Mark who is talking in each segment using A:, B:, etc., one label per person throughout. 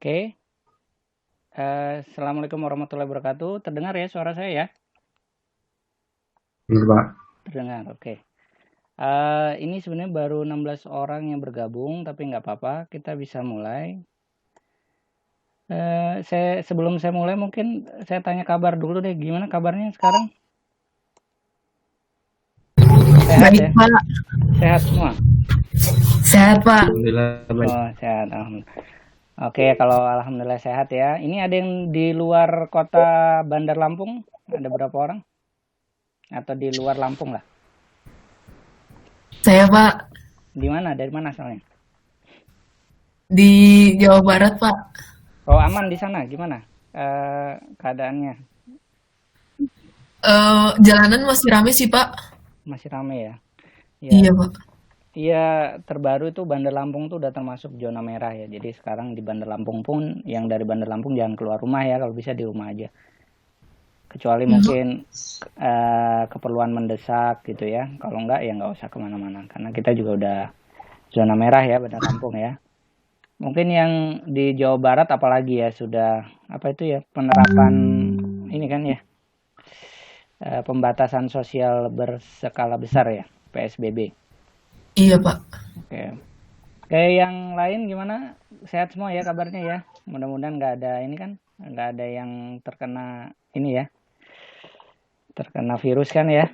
A: Oke. Assalamualaikum warahmatullahi wabarakatuh. Terdengar ya suara saya ya?
B: Bener, Pak.
A: Terdengar, oke. Ini sebenarnya baru 16 orang yang bergabung, tapi nggak apa-apa, kita bisa mulai. Sebelum saya mulai mungkin saya tanya kabar dulu deh, gimana kabarnya sekarang? Sehat
C: Baik,
A: ya?
C: Pak.
A: Sehat semua?
C: Sehat, Pak.
B: Alhamdulillah baik.
A: Oh, sehat. Alhamdulillah. Oke, kalau alhamdulillah sehat ya. Ini ada yang di luar kota Bandar Lampung? Ada berapa orang? Atau di luar Lampung lah?
C: Saya, Pak,
A: Di mana? Dari mana asalnya?
C: di Jawa Barat, Pak.
A: Oh, aman di sana, gimana? Keadaannya
C: Jalanan masih rame sih, Pak.
A: masih rame ya? Ya,
C: Iya, Pak.
A: iya, terbaru itu Bandar Lampung tuh udah termasuk zona merah ya. Jadi sekarang di Bandar Lampung pun yang dari Bandar Lampung jangan keluar rumah ya, kalau bisa di rumah aja. Kecuali
C: Iya, Pak.
A: mungkin keperluan mendesak gitu ya. Kalau enggak ya nggak usah kemana-mana. Karena kita juga udah zona merah ya Bandar Lampung ya. Mungkin yang di Jawa Barat apalagi ya sudah apa itu ya penerapan ini kan ya pembatasan sosial berskala besar ya PSBB.
C: Iya, Pak.
A: Oke. Kayak yang lain gimana? Sehat semua ya kabarnya ya. Mudah-mudahan nggak ada ini kan, nggak ada yang terkena ini ya, terkena virus kan ya.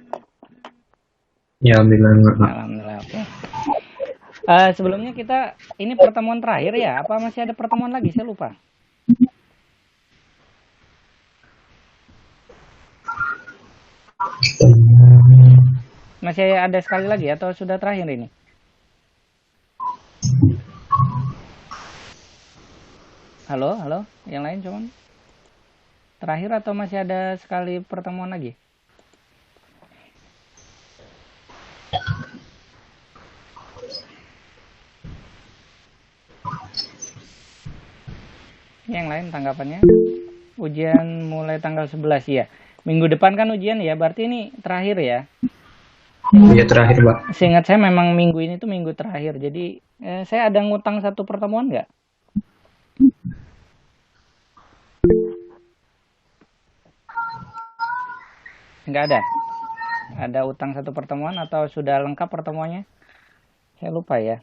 B: Ya, alhamdulillah enggak, Pak.
A: Alhamdulillah. Oke. Sebelumnya kita ini pertemuan terakhir ya? Apa masih ada pertemuan lagi? Saya lupa. Masih ada sekali lagi atau sudah terakhir ini? Halo, halo. Yang lain cuman terakhir atau masih ada sekali pertemuan lagi? Yang lain tanggapannya? Ujian mulai tanggal 11 ya. Minggu depan kan ujian ya, berarti ini terakhir ya.
B: Iya terakhir, Pak.
A: Seingat saya memang minggu ini tuh minggu terakhir. Jadi saya ada ngutang satu pertemuan nggak? Nggak ada. Ada utang satu pertemuan atau sudah lengkap pertemuannya? Saya lupa ya.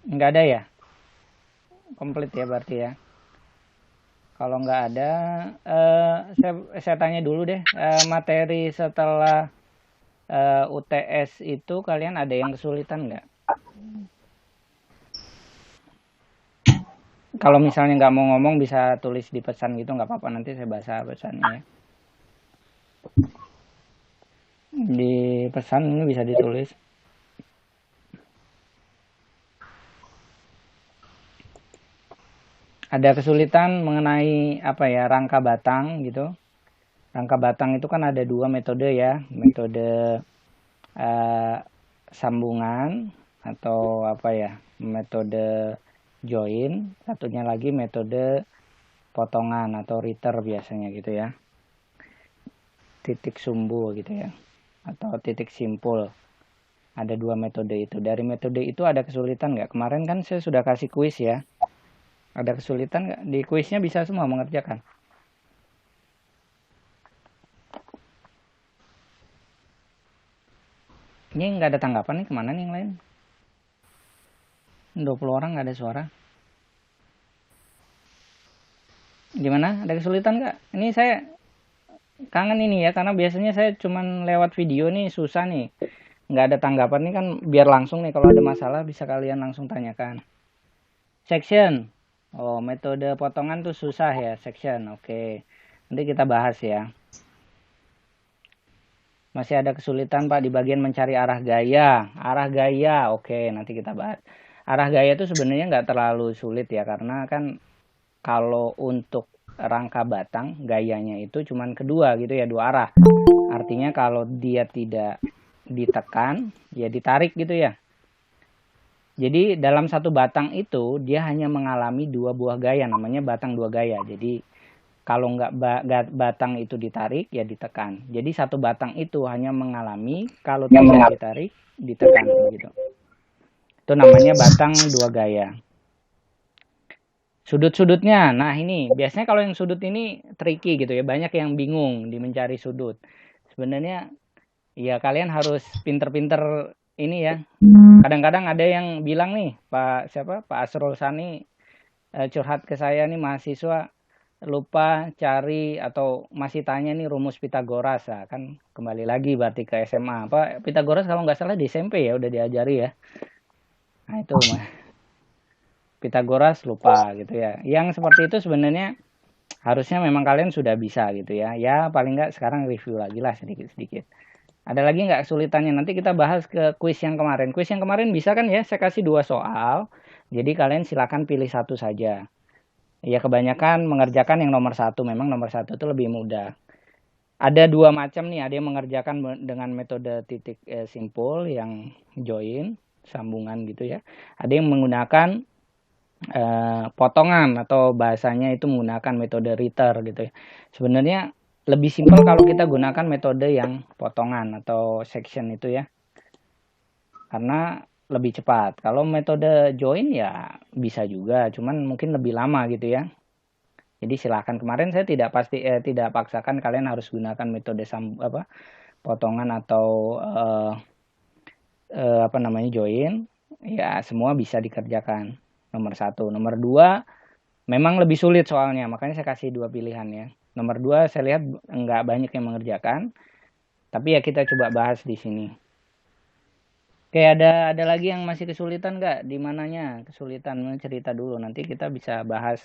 A: Nggak ada ya? Komplit ya berarti ya. Kalau nggak ada, saya tanya dulu deh. Materi setelah UTS itu kalian ada yang kesulitan nggak? Kalau misalnya nggak mau ngomong bisa tulis di pesan gitu nggak apa-apa, nanti saya baca pesannya ya. Di pesan ini bisa ditulis. Ada kesulitan mengenai apa ya, rangka batang gitu. Rangka batang itu kan ada dua metode ya, metode sambungan atau apa ya, metode join, satunya lagi metode potongan atau riter biasanya gitu ya, titik sumbu gitu ya, atau titik simpul. Ada dua metode itu. Dari metode itu ada kesulitan nggak? Kemarin kan saya sudah kasih kuis ya. Ada kesulitan nggak? Di kuisnya bisa semua mengerjakan. Ini nggak ada tanggapan nih, kemana nih yang lain? 20 orang nggak ada suara. Gimana? Ada kesulitan nggak? Ini saya kangen ini ya, karena biasanya saya cuman lewat video nih, susah nih. Nggak ada tanggapan nih kan, biar langsung nih kalau ada masalah bisa kalian langsung tanyakan. Section. Oh, metode potongan tuh susah ya, section. Oke. Nanti kita bahas ya. Masih ada kesulitan Pak di bagian mencari arah gaya. Arah gaya, oke, nanti kita bahas. Arah gaya itu sebenarnya nggak terlalu sulit ya, karena kan kalau untuk rangka batang gayanya itu cuman kedua gitu ya, dua arah. Artinya kalau dia tidak ditekan, ya ditarik gitu ya. Jadi dalam satu batang itu dia hanya mengalami dua buah gaya, namanya batang dua gaya. Jadi Kalau batang itu ditarik, ya ditekan. Jadi satu batang itu hanya mengalami, kalau tidak ditarik, ditekan begitu. Itu namanya batang dua gaya. Sudut-sudutnya, nah ini biasanya kalau yang sudut ini tricky gitu ya, banyak yang bingung di mencari sudut. Sebenarnya ya kalian harus pinter-pinter ini ya. Kadang-kadang ada yang bilang nih, Pak Asrul Sani curhat ke saya nih, mahasiswa lupa cari atau masih tanya nih rumus Pitagoras. Nah, kan kembali lagi berarti ke SMA. Pitagoras kalau nggak salah di SMP ya udah diajari ya. Nah itu Pitagoras lupa gitu ya. Yang seperti itu sebenarnya harusnya memang kalian sudah bisa gitu ya. Ya paling nggak sekarang review lagi lah sedikit-sedikit. Ada lagi nggak kesulitannya? Nanti kita bahas ke kuis yang kemarin. Kuis yang kemarin bisa kan ya? Saya kasih 2 soal. Jadi kalian silakan pilih satu saja. Ya kebanyakan mengerjakan yang nomor 1. Memang nomor 1 itu lebih mudah. Ada 2 macam nih. Ada yang mengerjakan dengan metode titik simpul yang join, sambungan gitu ya. Ada yang menggunakan potongan atau bahasanya itu menggunakan metode Ritter gitu ya. Sebenarnya lebih simpel kalau kita gunakan metode yang potongan atau section itu ya. Karena lebih cepat. Kalau metode join ya bisa juga, cuman mungkin lebih lama gitu ya. Jadi silakan, kemarin saya tidak paksakan kalian harus gunakan metode potongan atau join. Ya semua bisa dikerjakan. Nomor 1. Nomor 2 memang lebih sulit soalnya, makanya saya kasih 2 pilihan ya. Nomor 2 saya lihat nggak banyak yang mengerjakan, tapi ya kita coba bahas di sini. Oke, ada lagi yang masih kesulitan nggak? Di mananya kesulitan? Cerita dulu, nanti kita bisa bahas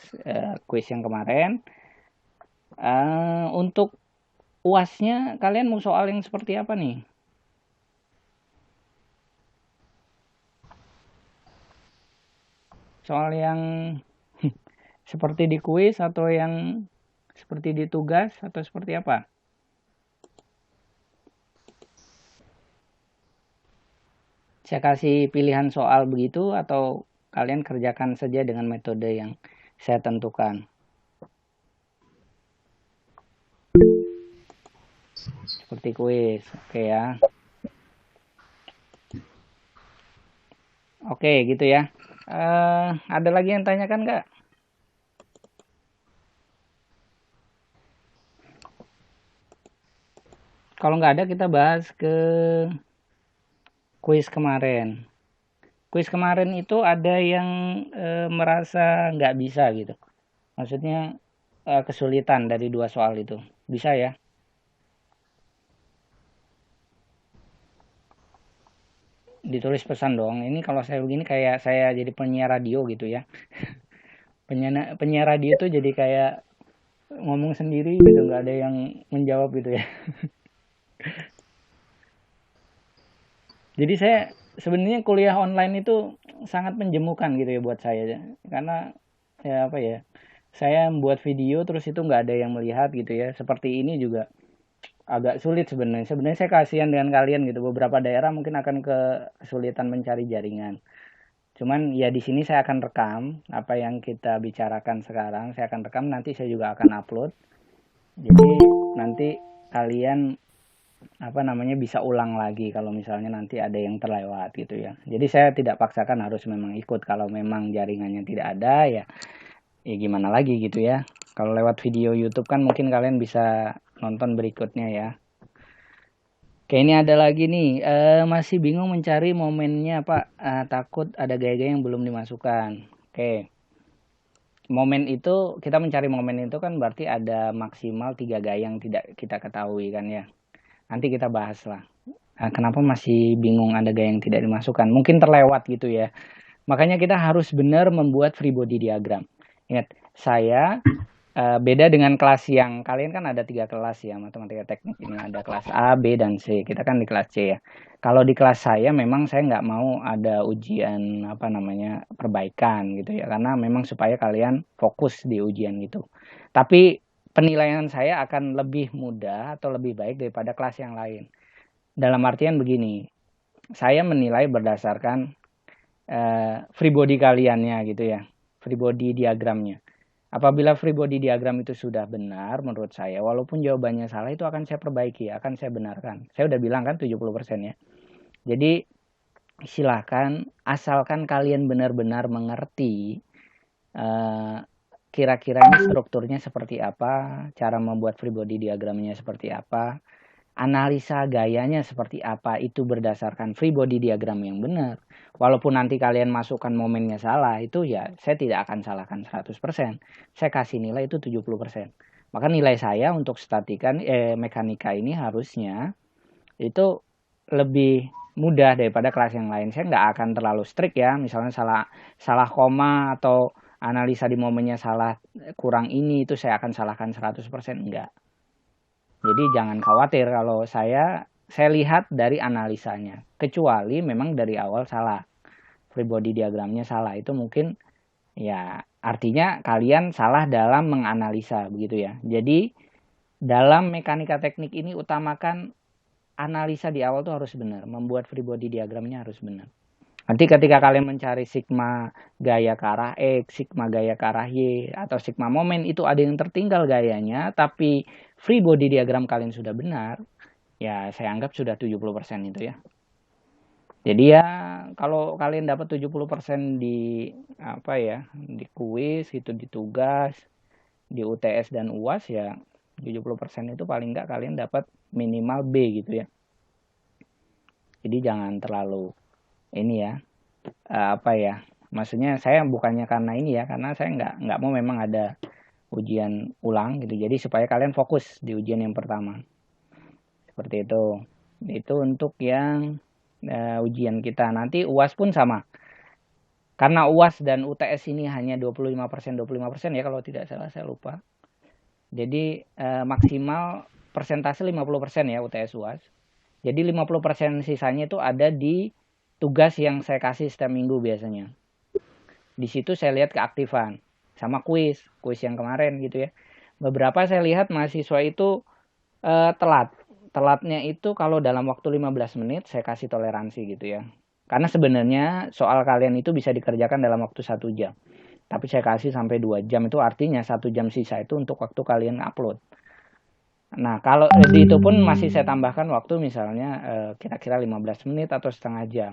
A: kuis yang kemarin. Untuk UASnya kalian mau soal yang seperti apa nih? Soal yang seperti di kuis atau yang seperti di tugas atau seperti apa? Saya kasih pilihan soal begitu atau kalian kerjakan saja dengan metode yang saya tentukan. Seperti kuis, oke ya. Oke gitu ya. Ada lagi yang tanyakan nggak? Kalau nggak ada, kita bahas ke kuis kemarin. Kuis kemarin itu ada yang merasa nggak bisa gitu. Maksudnya kesulitan dari 2 soal itu. Bisa ya? Ditulis pesan dong. Ini kalau saya begini kayak saya jadi penyiar radio gitu ya. Penyiar radio itu jadi kayak ngomong sendiri gitu, nggak ada yang menjawab gitu ya. Jadi saya sebenarnya kuliah online itu sangat menjemukan gitu ya buat saya, karena ya apa ya, saya membuat video terus itu nggak ada yang melihat gitu ya. Seperti ini juga agak sulit sebenarnya. Sebenarnya saya kasihan dengan kalian gitu. Beberapa daerah mungkin akan kesulitan mencari jaringan. Cuman ya di sini saya akan rekam apa yang kita bicarakan sekarang. Saya akan rekam, nanti saya juga akan upload. Jadi nanti kalian bisa ulang lagi kalau misalnya nanti ada yang terlewat gitu ya. Jadi saya tidak paksakan harus memang ikut. Kalau memang jaringannya tidak ada ya gimana lagi gitu ya. Kalau lewat video YouTube kan mungkin kalian bisa nonton berikutnya ya. Oke, ini ada lagi nih, masih bingung mencari momennya Pak, takut ada gaya-gaya yang belum dimasukkan. Oke, momen itu, kita mencari momen itu kan berarti ada maksimal 3 gaya yang tidak kita ketahui kan ya. Nanti kita bahas lah. Kenapa masih bingung ada gaya yang tidak dimasukkan? Mungkin terlewat gitu ya. Makanya kita harus benar membuat free body diagram. Ingat, saya beda dengan kelas yang kalian kan ada 3 kelas ya, matematika teknik ini ada kelas A, B, dan C. Kita kan di kelas C ya. Kalau di kelas saya memang saya nggak mau ada ujian perbaikan gitu ya, karena memang supaya kalian fokus di ujian gitu. Tapi penilaian saya akan lebih mudah atau lebih baik daripada kelas yang lain. Dalam artian begini, saya menilai berdasarkan free body kaliannya gitu ya, free body diagramnya. Apabila free body diagram itu sudah benar menurut saya, walaupun jawabannya salah itu akan saya perbaiki, akan saya benarkan. Saya udah bilang kan 70% ya. Jadi silahkan asalkan kalian benar-benar mengerti kira-kira ini strukturnya seperti apa, cara membuat free body diagramnya seperti apa, analisa gayanya seperti apa, itu berdasarkan free body diagram yang benar. Walaupun nanti kalian masukkan momennya salah, itu ya saya tidak akan salahkan 100%. Saya kasih nilai itu 70%. Maka nilai saya untuk mekanika ini harusnya itu lebih mudah daripada kelas yang lain. Saya nggak akan terlalu strict ya, misalnya salah koma atau analisa di momennya salah kurang ini, itu saya akan salahkan 100%, enggak. Jadi jangan khawatir kalau saya lihat dari analisanya. Kecuali memang dari awal salah. Free body diagramnya salah. Itu mungkin ya artinya kalian salah dalam menganalisa begitu ya. Jadi dalam mekanika teknik ini utamakan analisa di awal tuh harus benar. Membuat free body diagramnya harus benar. Nanti ketika kalian mencari sigma gaya ke arah X, sigma gaya ke arah Y, atau sigma momen itu ada yang tertinggal gayanya, tapi free body diagram kalian sudah benar, ya saya anggap sudah 70% itu ya. Jadi ya kalau kalian dapat 70% di di kuis, itu di tugas, di UTS dan UAS ya 70% itu paling enggak kalian dapat minimal B gitu ya. Jadi jangan terlalu ini ya maksudnya saya bukannya karena ini ya, karena saya nggak mau memang ada ujian ulang gitu, jadi supaya kalian fokus di ujian yang pertama seperti itu untuk yang ujian kita. Nanti UAS pun sama, karena UAS dan UTS ini hanya 25% ya kalau tidak salah, saya lupa. Jadi maksimal persentase 50% ya UTS UAS. Jadi 50% sisanya itu ada di tugas yang saya kasih setiap minggu biasanya. Di situ saya lihat keaktifan sama kuis yang kemarin gitu ya. Beberapa saya lihat mahasiswa itu telatnya itu kalau dalam waktu 15 menit saya kasih toleransi gitu ya. Karena sebenarnya soal kalian itu bisa dikerjakan dalam waktu 1 jam. Tapi saya kasih sampai 2 jam, itu artinya 1 jam sisa itu untuk waktu kalian upload. Nah, kalau di itu pun masih saya tambahkan waktu misalnya kira-kira 15 menit atau setengah jam.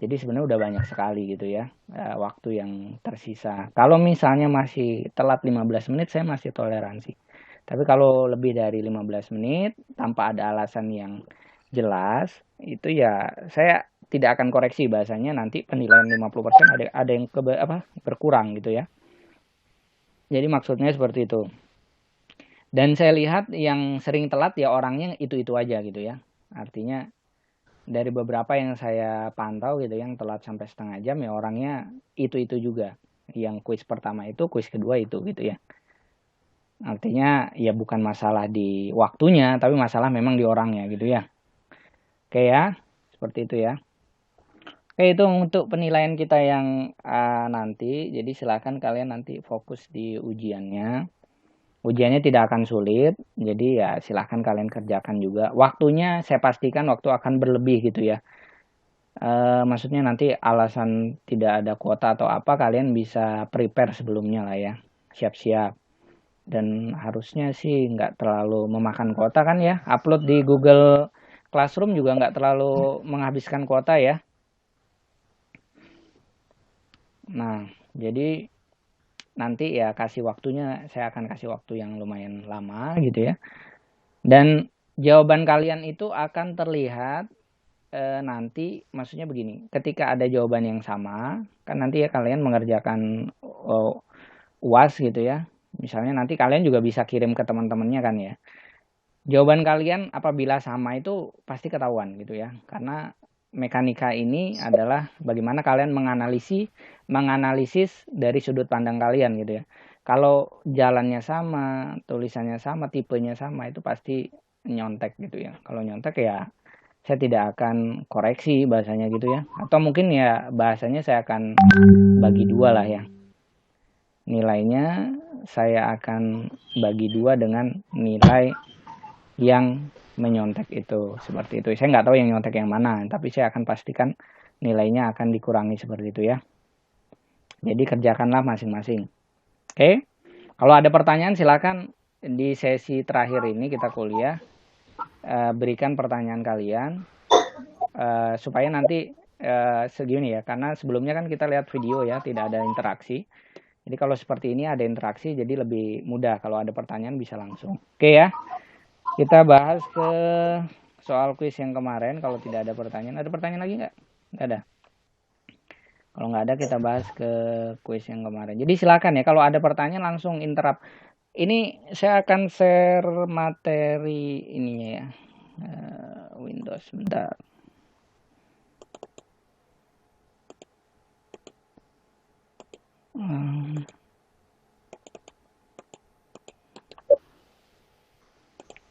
A: Jadi sebenarnya udah banyak sekali gitu ya waktu yang tersisa. Kalau misalnya masih telat 15 menit saya masih toleransi. Tapi kalau lebih dari 15 menit tanpa ada alasan yang jelas, itu ya saya tidak akan koreksi, bahasanya nanti penilaian 50% ada yang berkurang gitu ya. Jadi maksudnya seperti itu. Dan saya lihat yang sering telat ya orangnya itu-itu aja gitu ya. Artinya dari beberapa yang saya pantau gitu yang telat sampai setengah jam ya orangnya itu-itu juga. Yang kuis pertama itu, kuis kedua itu gitu ya. Artinya ya bukan masalah di waktunya, tapi masalah memang di orangnya gitu ya. Oke ya, seperti itu ya. Oke, itu untuk penilaian kita yang nanti. Jadi silakan kalian nanti fokus di ujiannya. Ujiannya tidak akan sulit, jadi ya silahkan kalian kerjakan juga. Waktunya saya pastikan waktu akan berlebih gitu ya. Maksudnya nanti alasan tidak ada kuota atau apa, kalian bisa prepare sebelumnya lah ya, siap-siap. Dan harusnya sih nggak terlalu memakan kuota kan ya. Upload di Google Classroom juga nggak terlalu menghabiskan kuota ya. Nah, jadi nanti ya saya akan kasih waktu yang lumayan lama gitu ya. Dan jawaban kalian itu akan terlihat nanti, maksudnya begini, ketika ada jawaban yang sama kan nanti ya kalian mengerjakan UAS gitu ya. Misalnya nanti kalian juga bisa kirim ke teman-temannya kan ya. Jawaban kalian apabila sama itu pasti ketahuan gitu ya. Karena mekanika ini adalah bagaimana kalian menganalisis dari sudut pandang kalian gitu ya. Kalau jalannya sama, tulisannya sama, tipenya sama, itu pasti nyontek gitu ya. Kalau nyontek ya saya tidak akan koreksi bahasanya gitu ya. Atau mungkin ya bahasanya saya akan bagi 2 lah ya. Nilainya saya akan bagi 2 dengan nilai yang menyontek itu, seperti itu. Saya nggak tahu yang nyontek yang mana, tapi saya akan pastikan nilainya akan dikurangi seperti itu ya. Jadi kerjakanlah masing-masing. Oke, Kalau ada pertanyaan silakan di sesi terakhir ini kita kuliah berikan pertanyaan kalian supaya nanti segini ya, karena sebelumnya kan kita lihat video ya, tidak ada interaksi. Jadi kalau seperti ini ada interaksi, jadi lebih mudah kalau ada pertanyaan bisa langsung. Oke ya, kita bahas ke soal kuis yang kemarin. Kalau tidak ada pertanyaan, ada pertanyaan lagi nggak? Nggak ada. Kalau nggak ada kita bahas ke kuis yang kemarin. Jadi silakan ya, kalau ada pertanyaan langsung interrupt. Ini saya akan share materi ininya ya. Windows bentar.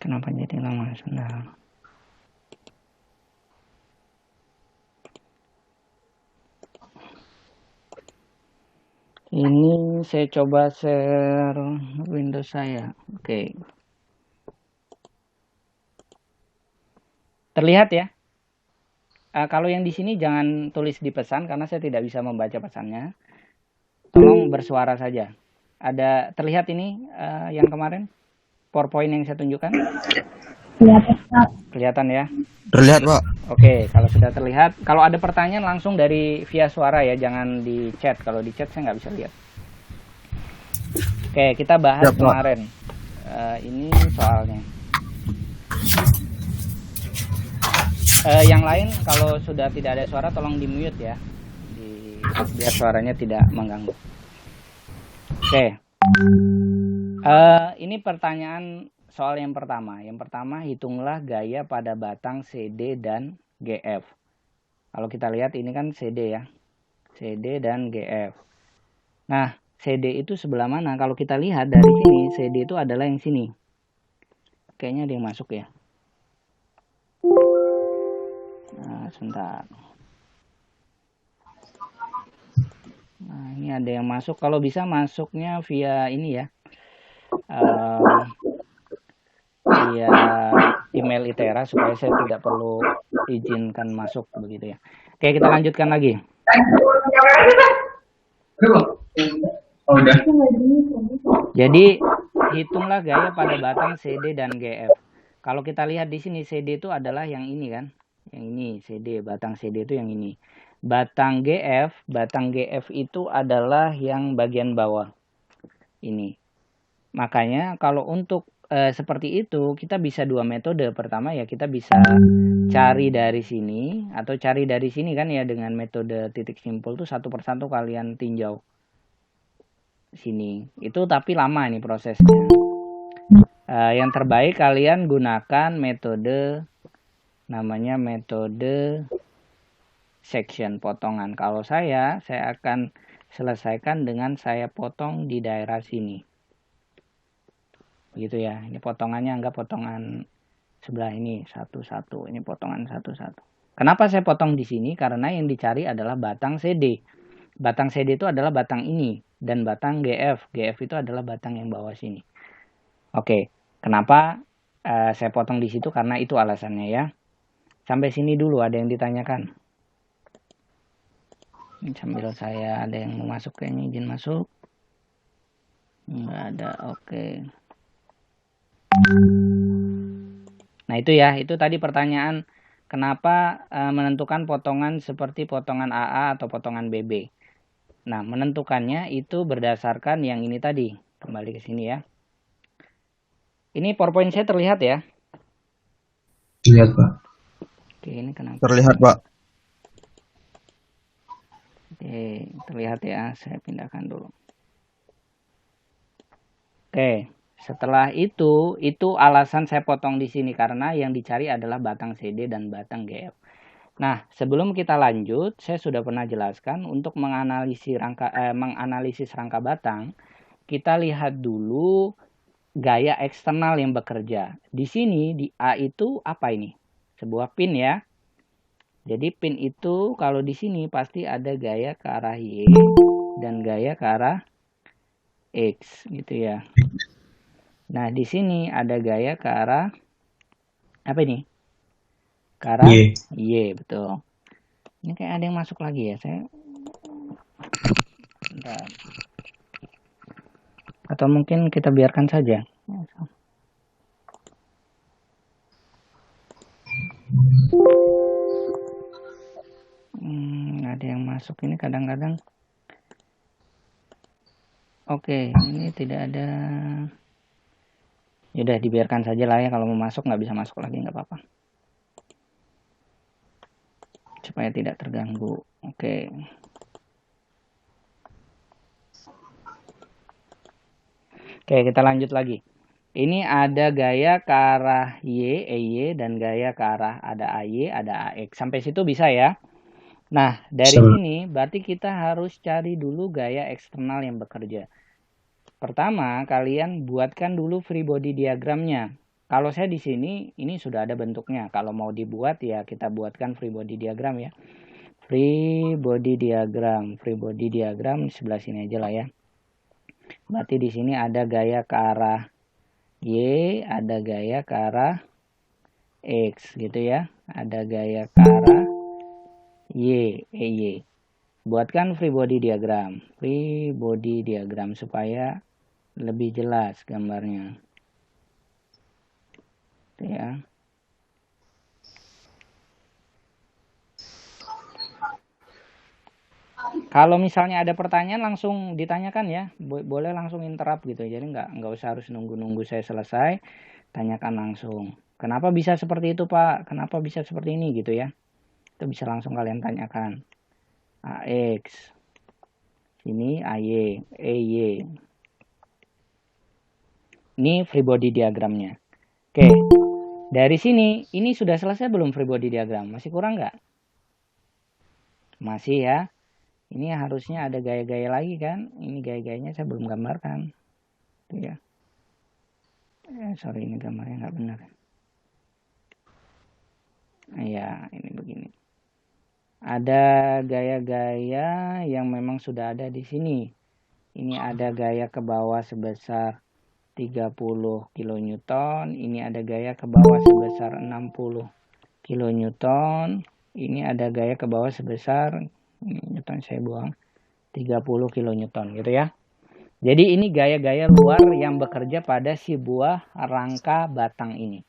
A: Kenapa jadi lama sebentar? Ini saya coba share Windows saya. Oke. Terlihat ya? Kalau yang di sini jangan tulis di pesan karena saya tidak bisa membaca pesannya. Tolong bersuara saja. Ada terlihat ini yang kemarin? PowerPoint yang saya tunjukkan? Kelihatan ya?
D: Terlihat, Pak.
A: Oke, kalau sudah terlihat, kalau ada pertanyaan langsung dari via suara ya, jangan di chat. Kalau di chat saya nggak bisa lihat. Oke, kita bahas
D: Siap, Pak.
A: kemarin. Ini soalnya. Yang lain kalau sudah tidak ada suara tolong di mute ya, biar suaranya tidak mengganggu. Oke, ini pertanyaan soal yang pertama. Yang pertama, hitunglah gaya pada batang CD dan GF. Kalau kita lihat ini kan CD ya, CD dan GF. Nah, CD itu sebelah mana? Kalau kita lihat dari sini, CD itu adalah yang sini. Kayaknya ada yang masuk ya. Nah, sebentar. Nah, ini ada yang masuk. Kalau bisa masuknya via ini ya. Via email ITERA supaya saya tidak perlu izinkan masuk begitu ya. Oke, kita lanjutkan lagi. Jadi hitunglah gaya pada batang CD dan GF. Kalau kita lihat di sini CD itu adalah yang ini kan, yang ini CD, batang CD itu yang ini. Batang GF itu adalah yang bagian bawah ini. Makanya kalau untuk seperti itu kita bisa dua metode. Pertama ya kita bisa cari dari sini atau cari dari sini kan ya, dengan metode titik simpul tuh satu persatu kalian tinjau sini. Itu tapi lama nih prosesnya. Yang terbaik kalian gunakan metode namanya metode section, potongan. Kalau saya akan selesaikan dengan saya potong di daerah sini. Begitu ya. Ini potongannya anggap potongan sebelah ini satu-satu. Ini potongan satu-satu. Kenapa saya potong di sini? Karena yang dicari adalah batang CD. Batang CD itu adalah batang ini dan batang GF. GF itu adalah batang yang bawah sini. Oke. Kenapa saya potong di situ? Karena itu alasannya ya. Sampai sini dulu ada yang ditanyakan. Sambil saya ada yang mau masuk, kayaknya izin masuk. Nggak ada, oke. Nah itu ya, itu tadi pertanyaan kenapa menentukan potongan seperti potongan AA atau potongan BB. Nah menentukannya itu berdasarkan yang ini tadi. Kembali ke sini ya. Ini PowerPoint saya terlihat ya?
B: Lihat, Pak.
A: Oke, ini kenapa?
D: Terlihat, Pak.
A: Oke, terlihat ya. Saya pindahkan dulu. Oke. Setelah itu alasan saya potong di sini karena yang dicari adalah batang CD dan batang GF. Nah, sebelum kita lanjut, saya sudah pernah jelaskan untuk menganalisis rangka batang, kita lihat dulu gaya eksternal yang bekerja. Di sini di A itu apa ini? Sebuah pin ya. Jadi pin itu kalau di sini pasti ada gaya ke arah Y dan gaya ke arah X gitu ya. Nah, di sini ada gaya ke arah apa ini? Ke arah Y, betul. Ini kayak ada yang masuk lagi ya, saya. Bentar. Atau atau mungkin kita biarkan saja. Ada yang masuk ini kadang-kadang. Oke, ini tidak ada. Yaudah dibiarkan saja lah ya, kalau mau masuk nggak bisa masuk lagi nggak apa-apa. Supaya tidak terganggu. Oke. Oke, kita lanjut lagi. Ini ada gaya ke arah Y, EY, dan gaya ke arah ada AY, ada AX. Sampai situ bisa ya. Nah, dari sini berarti kita harus cari dulu gaya eksternal yang bekerja. Pertama, kalian buatkan dulu free body diagramnya. Kalau saya di sini, ini sudah ada bentuknya. Kalau mau dibuat ya kita buatkan free body diagram ya. Free body diagram di sebelah sini aja lah ya. Berarti di sini ada gaya ke arah Y, ada gaya ke arah X gitu ya. Ada gaya ke arah Y, EY. Buatkan free body diagram supaya lebih jelas gambarnya. Gitu ya. Kalau misalnya ada pertanyaan langsung ditanyakan ya, boleh langsung interrupt gitu. Jadi nggak usah harus nunggu saya selesai, tanyakan langsung. Kenapa bisa seperti itu Pak? Kenapa bisa seperti ini gitu ya? Itu bisa langsung kalian tanyakan. AX, sini AY, EY. Ini free body diagramnya. Oke, dari sini ini sudah selesai belum free body diagram? Masih kurang nggak? Masih ya. Ini harusnya ada gaya-gaya lagi kan? Ini gaya-gayanya saya belum gambarkan. Tuh ya. Sorry ini gambarnya nggak benar. Ya, ini begini. Ada gaya-gaya yang memang sudah ada di sini. Ini ada gaya ke bawah sebesar 30 kN. Ini ada gaya ke bawah sebesar 60 kN. Ini ada gaya ke bawah sebesar, Newton saya buang, 30 kN gitu ya. Jadi ini gaya-gaya luar yang bekerja pada si buah rangka batang ini.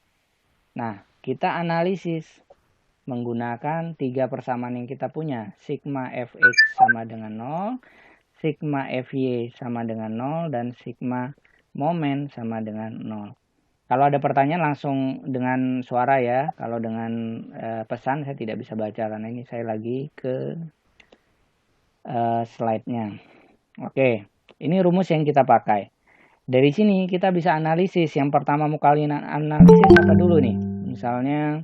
A: Nah, kita analisis menggunakan 3 persamaan yang kita punya. Sigma Fx sama dengan 0, sigma Fy sama dengan 0, dan sigma momen sama dengan 0. Kalau ada pertanyaan langsung dengan suara ya. Kalau dengan pesan saya tidak bisa baca karena ini saya lagi ke slide-nya. Oke, ini rumus yang kita pakai. Dari sini kita bisa analisis. Yang pertama mau kalian analisis apa dulu nih? Misalnya,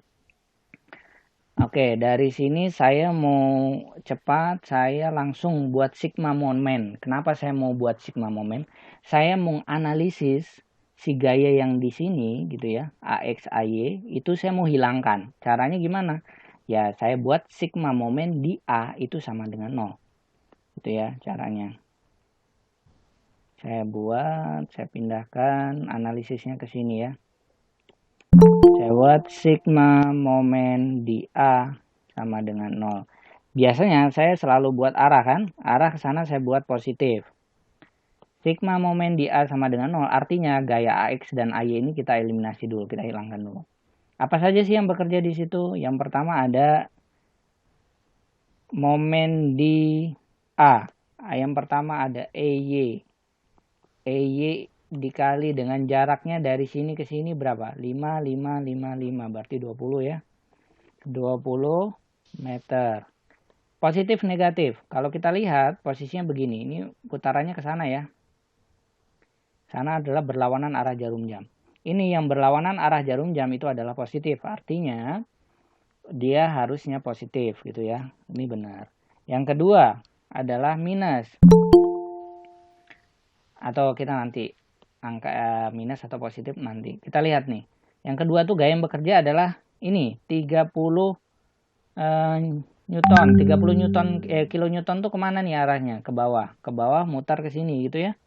A: oke, dari sini saya mau cepat, saya langsung buat sigma momen. Kenapa saya mau buat sigma momen? Saya mau analisis si gaya yang di sini gitu ya, AX, AY, itu saya mau hilangkan. Caranya gimana? Ya, saya buat sigma momen di A itu sama dengan 0. Gitu ya caranya. Saya buat, saya pindahkan analisisnya ke sini ya. Saya buat sigma momen di A sama dengan 0. Biasanya saya selalu buat arah kan. Arah ke sana saya buat positif. Sigma momen di A sama dengan 0 artinya gaya AX dan AY ini kita eliminasi dulu. Kita hilangkan dulu. Apa saja sih yang bekerja di situ? Yang pertama ada momen di A. Yang pertama ada EY. EY dikali dengan jaraknya dari sini ke sini berapa? 5, 5, 5, 5. Berarti 20 ya. 20 meter. Positif negatif. Kalau kita lihat posisinya begini. Ini putarannya ke sana ya. Sana adalah berlawanan arah jarum jam. Ini yang berlawanan arah jarum jam itu adalah positif. Artinya dia harusnya positif gitu ya. Ini benar. Yang kedua adalah minus. Atau kita nanti angka minus atau positif nanti. Kita lihat nih. Yang kedua tuh gaya yang bekerja adalah ini 30 Newton. 30 Newton kilonewton tuh kemana nih arahnya? Ke bawah. Ke bawah mutar ke sini gitu ya.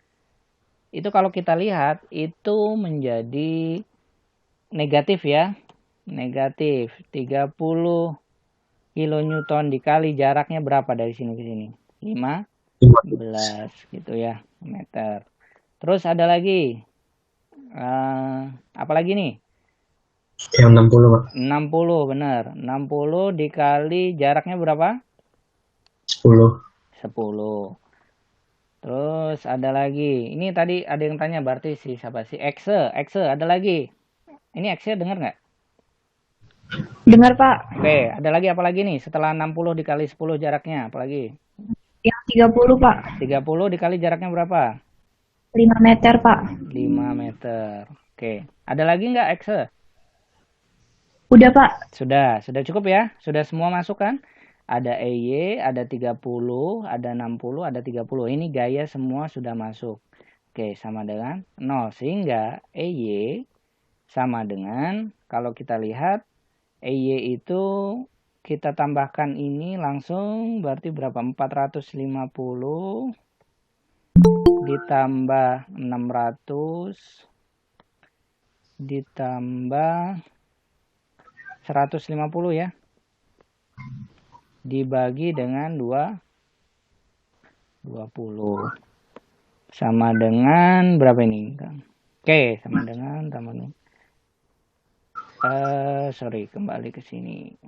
A: Itu kalau kita lihat itu menjadi negatif ya. Negatif 30 kilonewton dikali jaraknya berapa dari sini ke sini? 15 gitu ya meter. Terus ada lagi. Apa lagi nih?
B: Yang 60, Pak.
A: 60, benar. 60 dikali jaraknya berapa?
B: 10.
A: 10. Terus ada lagi. Ini tadi ada yang tanya berarti siapa sih? Exe, ada lagi. Ini Exe dengar nggak?
D: Dengar, Pak.
A: Oke, ada lagi apa lagi nih? Setelah 60 dikali 10 jaraknya, apa lagi?
D: Yang 30, Pak.
A: 30 dikali jaraknya berapa?
D: 5 meter, Pak.
A: 5 meter. Oke. Ada lagi nggak Exe?
D: Udah, Pak.
A: Sudah cukup ya? Sudah semua masuk kan? Ada EY, ada 30, ada 60, ada 30. Ini gaya semua sudah masuk. Oke, sama dengan 0. Sehingga EY sama dengan, kalau kita lihat, EY itu kita tambahkan ini langsung berarti berapa? 450 ditambah 600 ditambah 150 ya. Dibagi dengan 20. Sama dengan berapa ini? Oke, sama dengan kembali ke sini.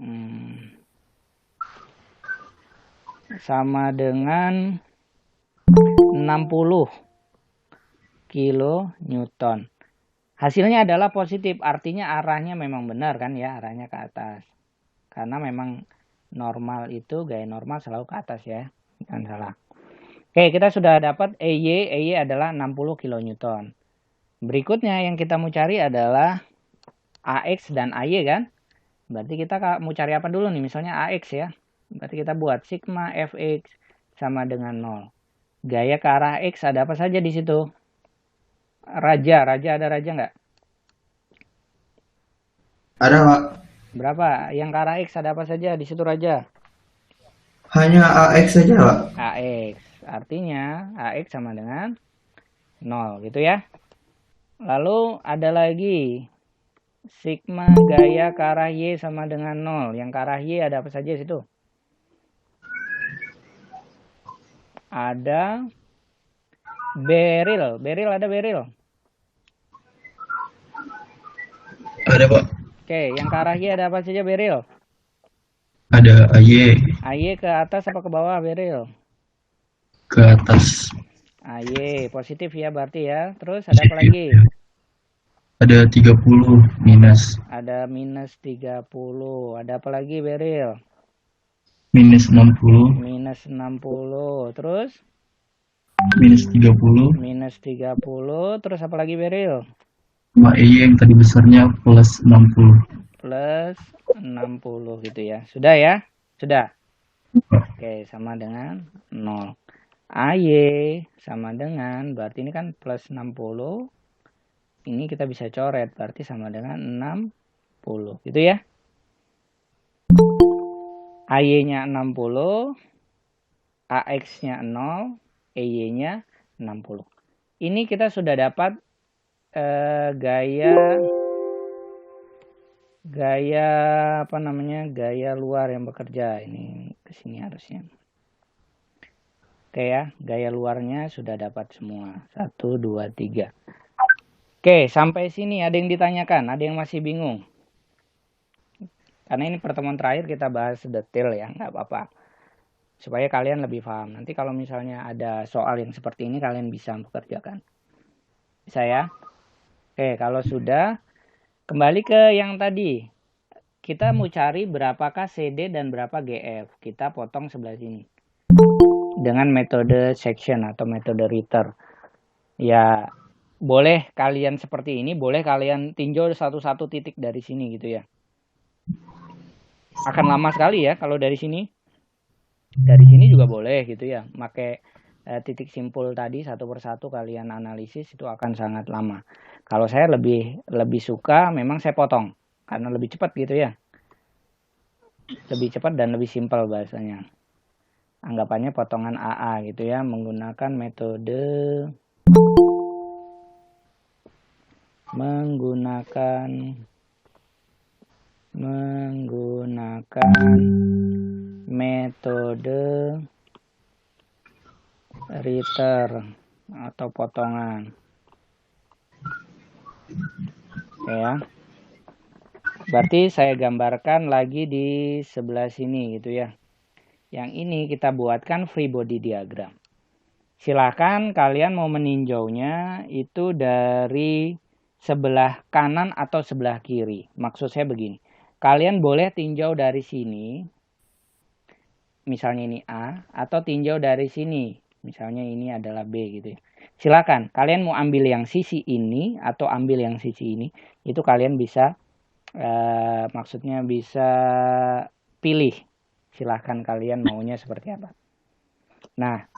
A: Sama dengan 60 kilonewton. Hasilnya adalah positif, artinya arahnya memang benar kan ya, arahnya ke atas. Karena memang normal itu, gaya normal selalu ke atas ya, jangan salah. Oke, kita sudah dapat EY adalah 60 kilonewton. Berikutnya yang kita mau cari adalah AX dan AY kan. Berarti kita mau cari apa dulu nih, misalnya AX ya. Berarti kita buat sigma Fx sama dengan 0. Gaya ke arah X ada apa saja di situ? Raja ada raja nggak?
B: Ada, Pak.
A: Berapa? Yang ke arah X ada apa saja di situ raja?
B: Hanya AX saja, Pak.
A: AX. Artinya AX sama dengan 0 gitu ya. Lalu ada lagi sigma gaya ke arah Y sama dengan 0. Yang ke arah Y ada apa saja di situ? Ada beril. Ada beril.
B: Ada, Pak.
A: Oke, yang ke arah Y ada apa saja beril?
B: Ada AY
A: AY ke atas apa ke bawah beril?
B: ke atas.
A: AY positif ya berarti ya. Terus ada apa lagi?
B: Ada 30 minus.
A: Ada minus 30. Ada apa lagi beril?
B: Minus 60.
A: Minus 60. Terus?
B: Minus 30.
A: Minus 30. Terus apa lagi beril?
B: Sama EY yang tadi besarnya plus 60.
A: Plus 60 gitu ya. Sudah ya? Sudah. Oke, sama dengan 0. AY sama dengan, berarti ini kan plus 60. Ini kita bisa coret, berarti sama dengan 60. Gitu ya. AY-nya 60. AX-nya 0. EY-nya 60. Ini kita sudah dapat gaya apa namanya, gaya luar yang bekerja. Ini kesini harusnya. Oke ya, gaya luarnya sudah dapat semua. 1, 2, 3. Oke, sampai sini ada yang ditanyakan, ada yang masih bingung. Karena ini pertemuan terakhir kita bahas detail ya, nggak apa-apa. Supaya kalian lebih paham. Nanti kalau misalnya ada soal yang seperti ini, kalian bisa bekerjakan. Bisa ya? Oke, kalau sudah, kembali ke yang tadi. Kita mau cari berapakah CD dan berapa GF. Kita potong sebelah sini. Dengan metode section atau metode Ritter. Ya, boleh kalian seperti ini, boleh kalian tinjau satu-satu titik dari sini gitu ya. Akan lama sekali ya kalau dari sini. Dari sini juga boleh gitu ya. Pakai titik simpul tadi satu persatu kalian analisis, itu akan sangat lama. Kalau saya lebih suka memang saya potong karena lebih cepat gitu ya. Lebih cepat dan lebih simpel bahasanya. Anggapannya potongan AA gitu ya, menggunakan metode metode Ritter atau potongan. Oke ya. Berarti saya gambarkan lagi di sebelah sini gitu ya. Yang ini kita buatkan free body diagram. Silakan kalian mau meninjaunya itu dari sebelah kanan atau sebelah kiri. Maksud saya begini. Kalian boleh tinjau dari sini. Misalnya ini A. Atau tinjau dari sini. Misalnya ini adalah B gitu ya. Silakan. Kalian mau ambil yang sisi ini atau ambil yang sisi ini. Itu kalian bisa maksudnya bisa pilih, silahkan kalian maunya seperti apa. Nah,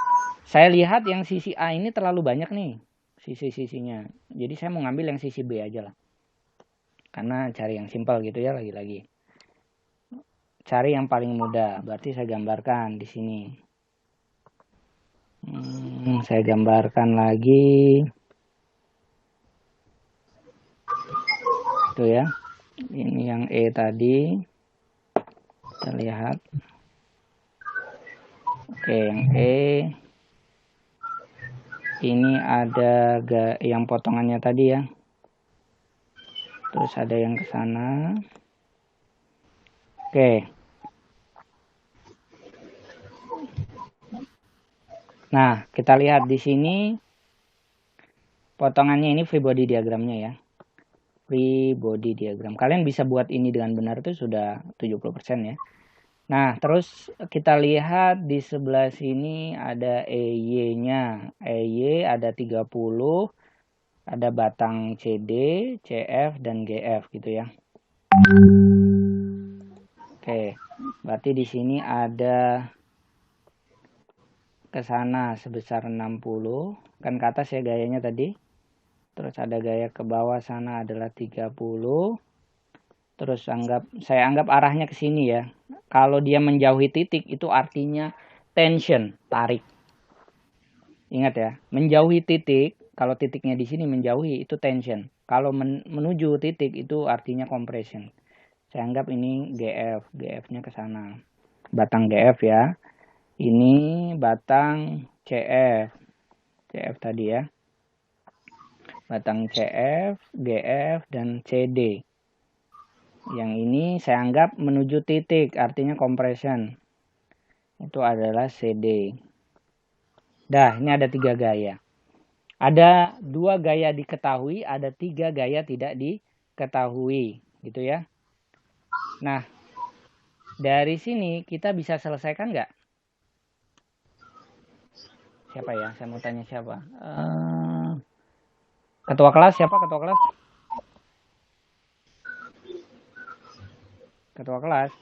A: saya lihat yang sisi A ini terlalu banyak nih sisi-sisinya, jadi saya mau ngambil yang sisi B aja lah, karena cari yang simpel gitu ya. Lagi-lagi cari yang paling mudah, berarti saya gambarkan di sini. Saya gambarkan lagi itu ya. Ini yang E tadi, kita lihat. Oke, yang E ini ada yang potongannya tadi ya, terus ada yang ke sana. Oke, nah kita lihat di sini potongannya, ini free body diagramnya ya. Free body diagram. Kalian bisa buat ini dengan benar tuh sudah 70% ya. Nah, terus kita lihat di sebelah sini ada EY-nya. EY ada 30, ada batang CD, CF, dan GF gitu ya. Oke, berarti di sini ada ke sana sebesar 60. Kan ke atas ya gayanya tadi. Terus ada gaya ke bawah sana adalah 30. Terus saya anggap arahnya ke sini ya. Kalau dia menjauhi titik itu artinya tension, tarik. Ingat ya, menjauhi titik, kalau titiknya di sini menjauhi itu tension. Kalau menuju titik itu artinya compression. Saya anggap ini GF, GF-nya ke sana. Batang GF ya. Ini batang CF. CF tadi ya. Batang CF, GF, dan CD. Yang ini saya anggap menuju titik, artinya compression. Itu adalah CD. Dah, ini ada 3 gaya. Ada 2 gaya diketahui, ada 3 gaya tidak diketahui. Gitu ya. Nah, dari sini kita bisa selesaikan nggak? Siapa ya? Saya mau tanya siapa? Ketua kelas siapa? Ketua kelas? Ketua kelas?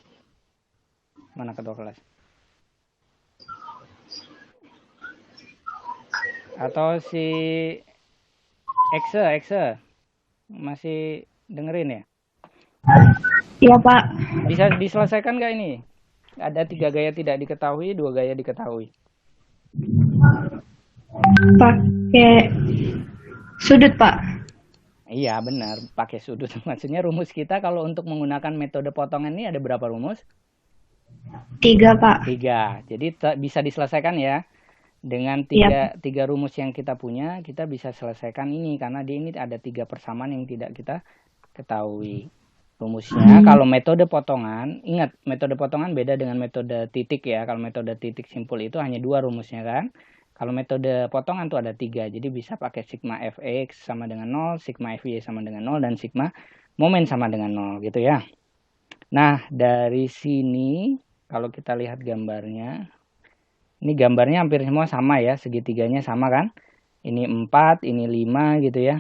A: Mana ketua kelas? Atau si Exe masih dengerin ya?
D: Iya Pak.
A: Bisa diselesaikan nggak ini? Ada 3 gaya tidak diketahui, 2 gaya diketahui.
D: Pakai sudut Pak.
A: Iya benar, pakai sudut. Maksudnya rumus kita kalau untuk menggunakan metode potongan ini ada berapa rumus?
D: 3 Pak.
A: 3. Jadi bisa diselesaikan ya. Dengan 3 rumus yang kita punya, kita bisa selesaikan ini. Karena di ini ada 3 persamaan yang tidak kita ketahui. Rumusnya kalau metode potongan, ingat metode potongan beda dengan metode titik ya. Kalau metode titik simpul itu hanya 2 rumusnya kan. Kalau metode potongan tuh ada 3. Jadi bisa pakai sigma fx sama dengan 0, sigma fy sama dengan 0, dan sigma momen sama dengan 0 gitu ya. Nah dari sini kalau kita lihat gambarnya, ini gambarnya hampir semua sama ya, segitiganya sama kan. Ini 4, ini 5 gitu ya.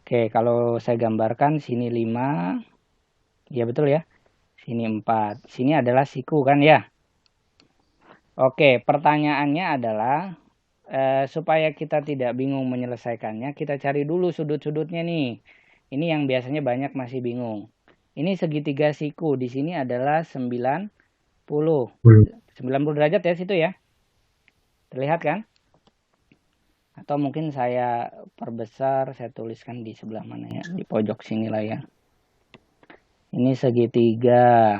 A: Oke, kalau saya gambarkan sini 5. Ya betul ya. Sini 4. Sini adalah siku kan ya. Oke, pertanyaannya adalah supaya kita tidak bingung menyelesaikannya, kita cari dulu sudut-sudutnya nih. Ini yang biasanya banyak masih bingung. Ini segitiga siku, di sini adalah 90. 90 derajat ya situ ya. Terlihat kan? Atau mungkin saya perbesar, saya tuliskan di sebelah mana ya, di pojok sini lah ya. Ini segitiga.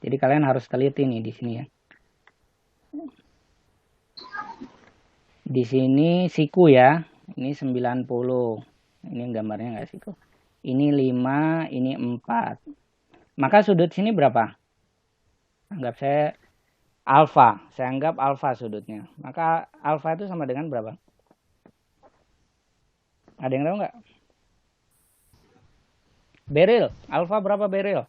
A: Jadi kalian harus teliti nih di sini ya. Di sini siku ya. Ini 90. Ini gambarnya nggak sih kok? Ini 5, ini 4. Maka sudut sini berapa? Anggap saya alfa. Saya anggap alfa sudutnya. Maka alfa itu sama dengan berapa? Ada yang tahu nggak? Beril. Alfa berapa beril?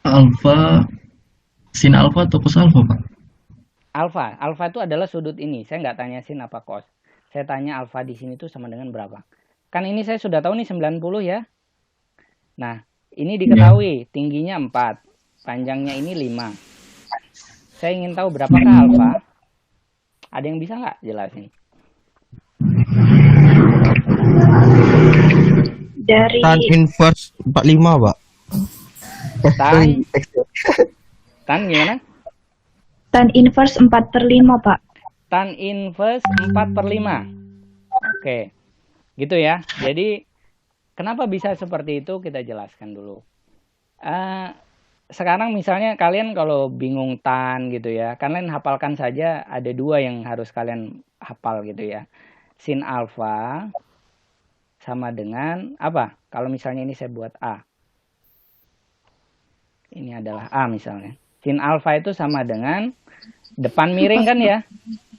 B: Alfa, sin alfa atau cos alfa, Pak?
A: Alfa. Alfa itu adalah sudut ini. Saya nggak tanya sin apa cos. Saya tanya alfa di sini tuh sama dengan berapa. Kan ini saya sudah tahu nih 90 ya. Nah, ini diketahui tingginya 4. Panjangnya ini 5. Saya ingin tahu berapakah alfa. Ada yang bisa nggak jelasin?
D: Dari
E: Tan inverse 45, Pak.
A: Tan gimana?
D: tan inverse 4/5, Pak.
A: Tan inverse 4/5. Oke. Gitu ya. Jadi kenapa bisa seperti itu kita jelaskan dulu. Sekarang misalnya kalian kalau bingung tan gitu ya, kalian hafalkan saja ada 2 yang harus kalian hafal gitu ya. Sin alfa sama dengan apa? Kalau misalnya ini saya buat A. Ini adalah A misalnya. Sin alfa itu sama dengan depan miring kan ya?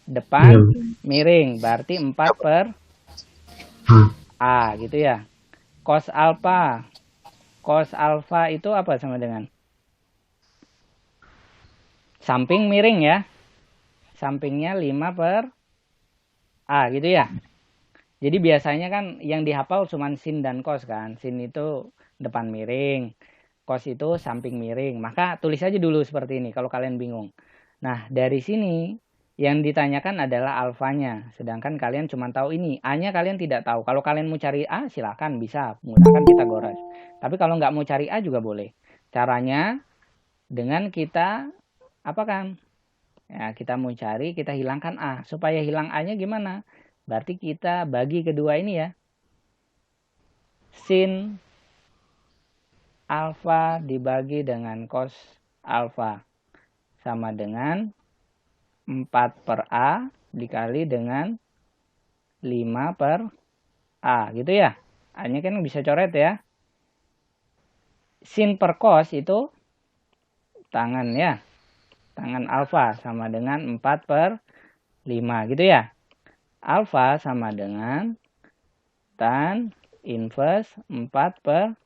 A: Depan miring berarti 4/A gitu ya. Cos alfa. Cos alfa itu apa sama dengan? Samping miring ya. Sampingnya 5/A gitu ya. Jadi biasanya kan yang dihafal cuma sin dan cos kan. Sin itu depan miring. Cos itu samping miring. Maka tulis aja dulu seperti ini kalau kalian bingung. Nah, dari sini yang ditanyakan adalah alfanya. Sedangkan kalian cuma tahu ini. A-nya kalian tidak tahu. Kalau kalian mau cari A, silakan bisa menggunakan Pitagoras. Tapi kalau nggak mau cari A juga boleh. Caranya dengan kita apa kan? Ya, kita mau cari, kita hilangkan A. Supaya hilang A-nya gimana? Berarti kita bagi kedua ini ya. Sin alfa dibagi dengan cos alfa sama dengan 4/A dikali dengan 5/A gitu ya. A-nya kan bisa coret ya. Sin per cos itu tangan ya. Tangan alfa sama dengan 4/5 gitu ya. Alfa sama dengan tan inverse 4/5.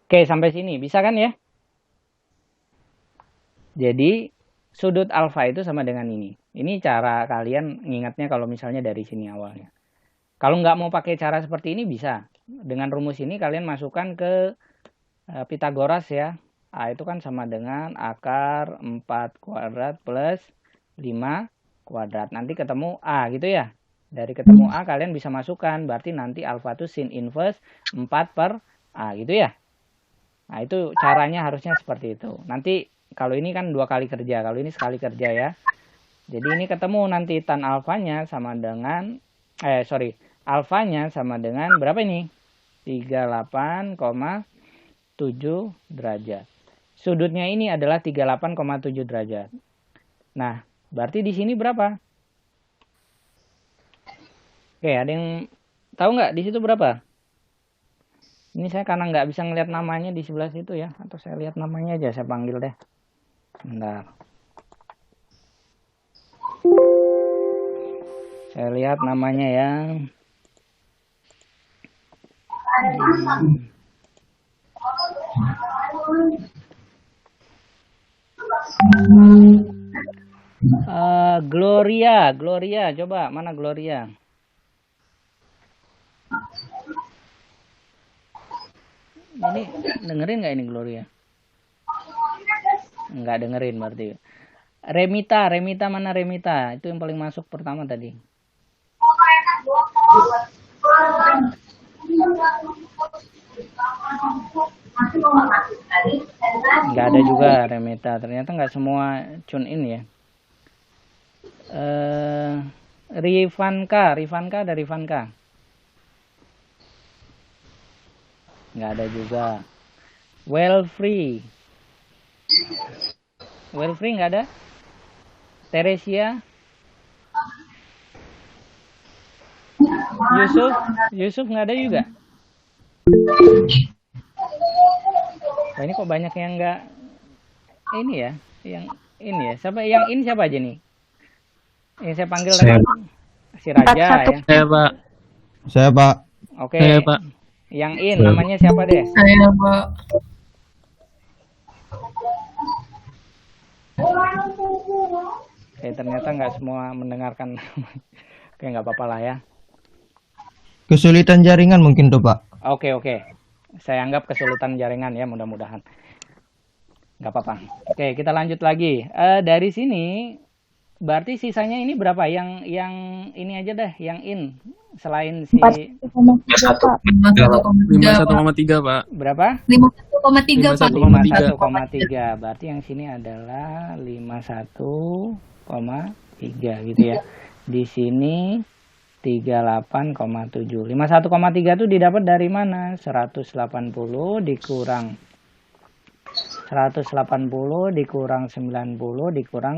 A: Oke, sampai sini bisa kan ya? Jadi sudut alfa itu sama dengan ini. Ini cara kalian ngingatnya kalau misalnya dari sini awalnya. Kalau nggak mau pakai cara seperti ini bisa. Dengan rumus ini kalian masukkan ke Pitagoras ya. A itu kan sama dengan akar 4 kuadrat plus 5 kuadrat. Nanti ketemu A gitu ya. Dari ketemu A kalian bisa masukkan. Berarti nanti alfa itu sin inverse 4/A gitu ya. Nah itu caranya harusnya seperti itu. Nanti kalau ini kan 2 kali kerja. Kalau ini sekali kerja ya. Jadi ini ketemu nanti tan alfanya sama dengan alfanya sama dengan berapa ini? 38,7 derajat. Sudutnya ini adalah 38,7 derajat. Nah, berarti di sini berapa? Oke, ada yang tahu nggak di situ berapa? Ini saya karena nggak bisa ngeliat namanya di sebelah situ ya. Atau saya lihat namanya aja, saya panggil deh. Bentar. Saya lihat namanya ya. Gloria, coba mana Gloria? Ini dengerin nggak ini Gloria? Nggak dengerin berarti. Remita mana Remita? Itu yang paling masuk pertama tadi. Nggak ada juga Remita. Ternyata nggak semua tune in ya. Rivanka ada Rivanka. Nggak ada juga. Well free nggak ada? Teresia, Yusuf nggak ada juga. Wah, ini kok banyak yang nggak ini ya, yang ini ya. Siapa aja nih? Yang saya panggil
B: Saya,
A: tadi si Raja ya.
F: Saya Pak.
E: Saya, Pak.
A: Oke.
F: Saya Pak.
A: Yang namanya siapa deh?
C: Saya, Pak.
A: Oke, ternyata nggak semua mendengarkan. Oke, nggak apa-apa lah ya.
E: Kesulitan jaringan mungkin tuh, Pak.
A: Oke. Saya anggap kesulitan jaringan ya, mudah-mudahan. Nggak apa-apa. Oke, kita lanjut lagi. Dari sini, berarti sisanya ini berapa? Yang ini aja deh, yang in. Selain si...
D: 41,3 Pak.
F: 51,3 Pak.
A: Berapa?
D: 51,3 Pak.
A: 51,3. Berarti yang sini adalah 51,3 gitu ya. Di sini 38,7. 51,3 itu didapat dari mana? 180 dikurang 90 dikurang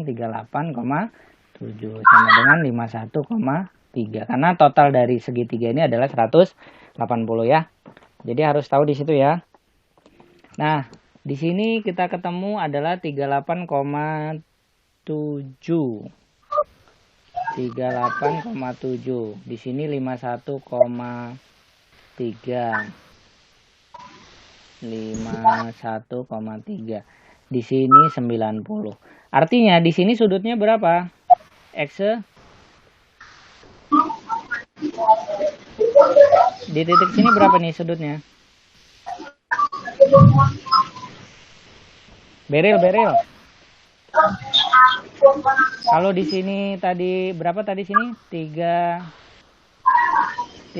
A: 38,7 sama dengan 51,3. Karena total dari segitiga ini adalah 180 ya. Jadi harus tahu di situ ya. Nah, di sini kita ketemu adalah 38,7. 38,7. Di sini 51,3. 51,3. Di sini 90. Artinya di sini sudutnya berapa? X di titik sini berapa nih sudutnya? Beril. Kalau di sini tadi berapa tadi sini? 38,7.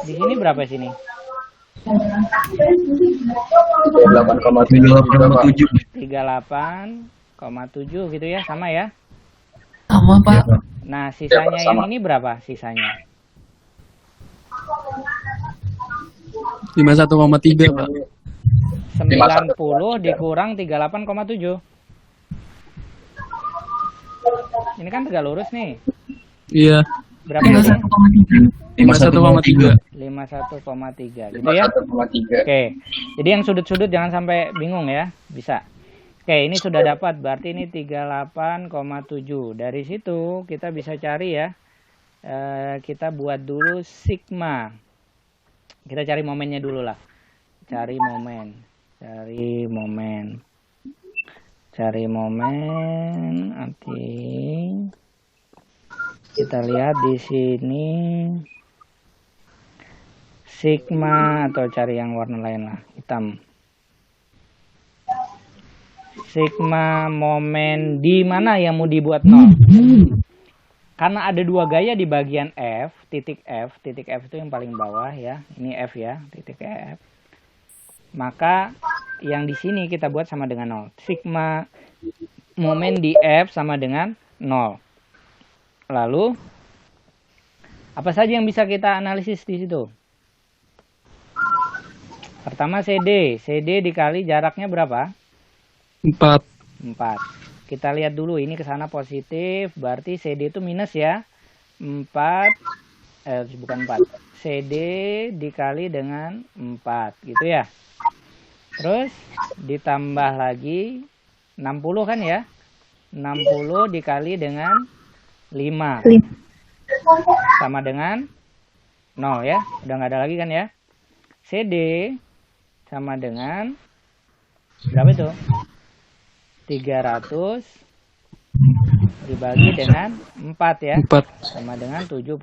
A: Di sini berapa sini?
B: 38,7.
A: 38,7 gitu ya, sama ya.
C: Sama, Pak.
A: Nah, sisanya yang ini berapa sisanya?
F: 51,3 Pak.
A: 90 dikurang 38,7. Ini kan tegak lurus nih.
F: Iya.
A: Berapa ini?
F: 51,3.
A: 51,3 gitu ya. Oke. Jadi yang sudut-sudut jangan sampai bingung ya. Bisa. Oke, ini sudah dapat. Berarti ini 38,7. Dari situ kita bisa cari ya. Kita buat dulu sigma. Kita cari momennya dulu lah. Cari momen. Nanti kita lihat di sini sigma, atau cari yang warna lain lah, hitam. Sigma momen di mana yang mau dibuat 0? Karena ada dua gaya di bagian F, titik F itu yang paling bawah ya. Ini F ya, titik F. Maka yang di sini kita buat sama dengan 0. Sigma momen di F sama dengan 0. Lalu apa saja yang bisa kita analisis di situ? Pertama CD dikali jaraknya berapa?
F: 4.
A: 4. Kita lihat dulu, ini ke sana positif, berarti CD itu minus ya. 4 bukan 4. CD dikali dengan 4 gitu ya. Terus ditambah lagi 60 kan ya. 60 dikali dengan 5 sama dengan 0 ya. Udah nggak ada lagi kan ya. CD sama dengan berapa itu? 300 dibagi dengan 4 ya.
F: 4.
A: Sama dengan 75.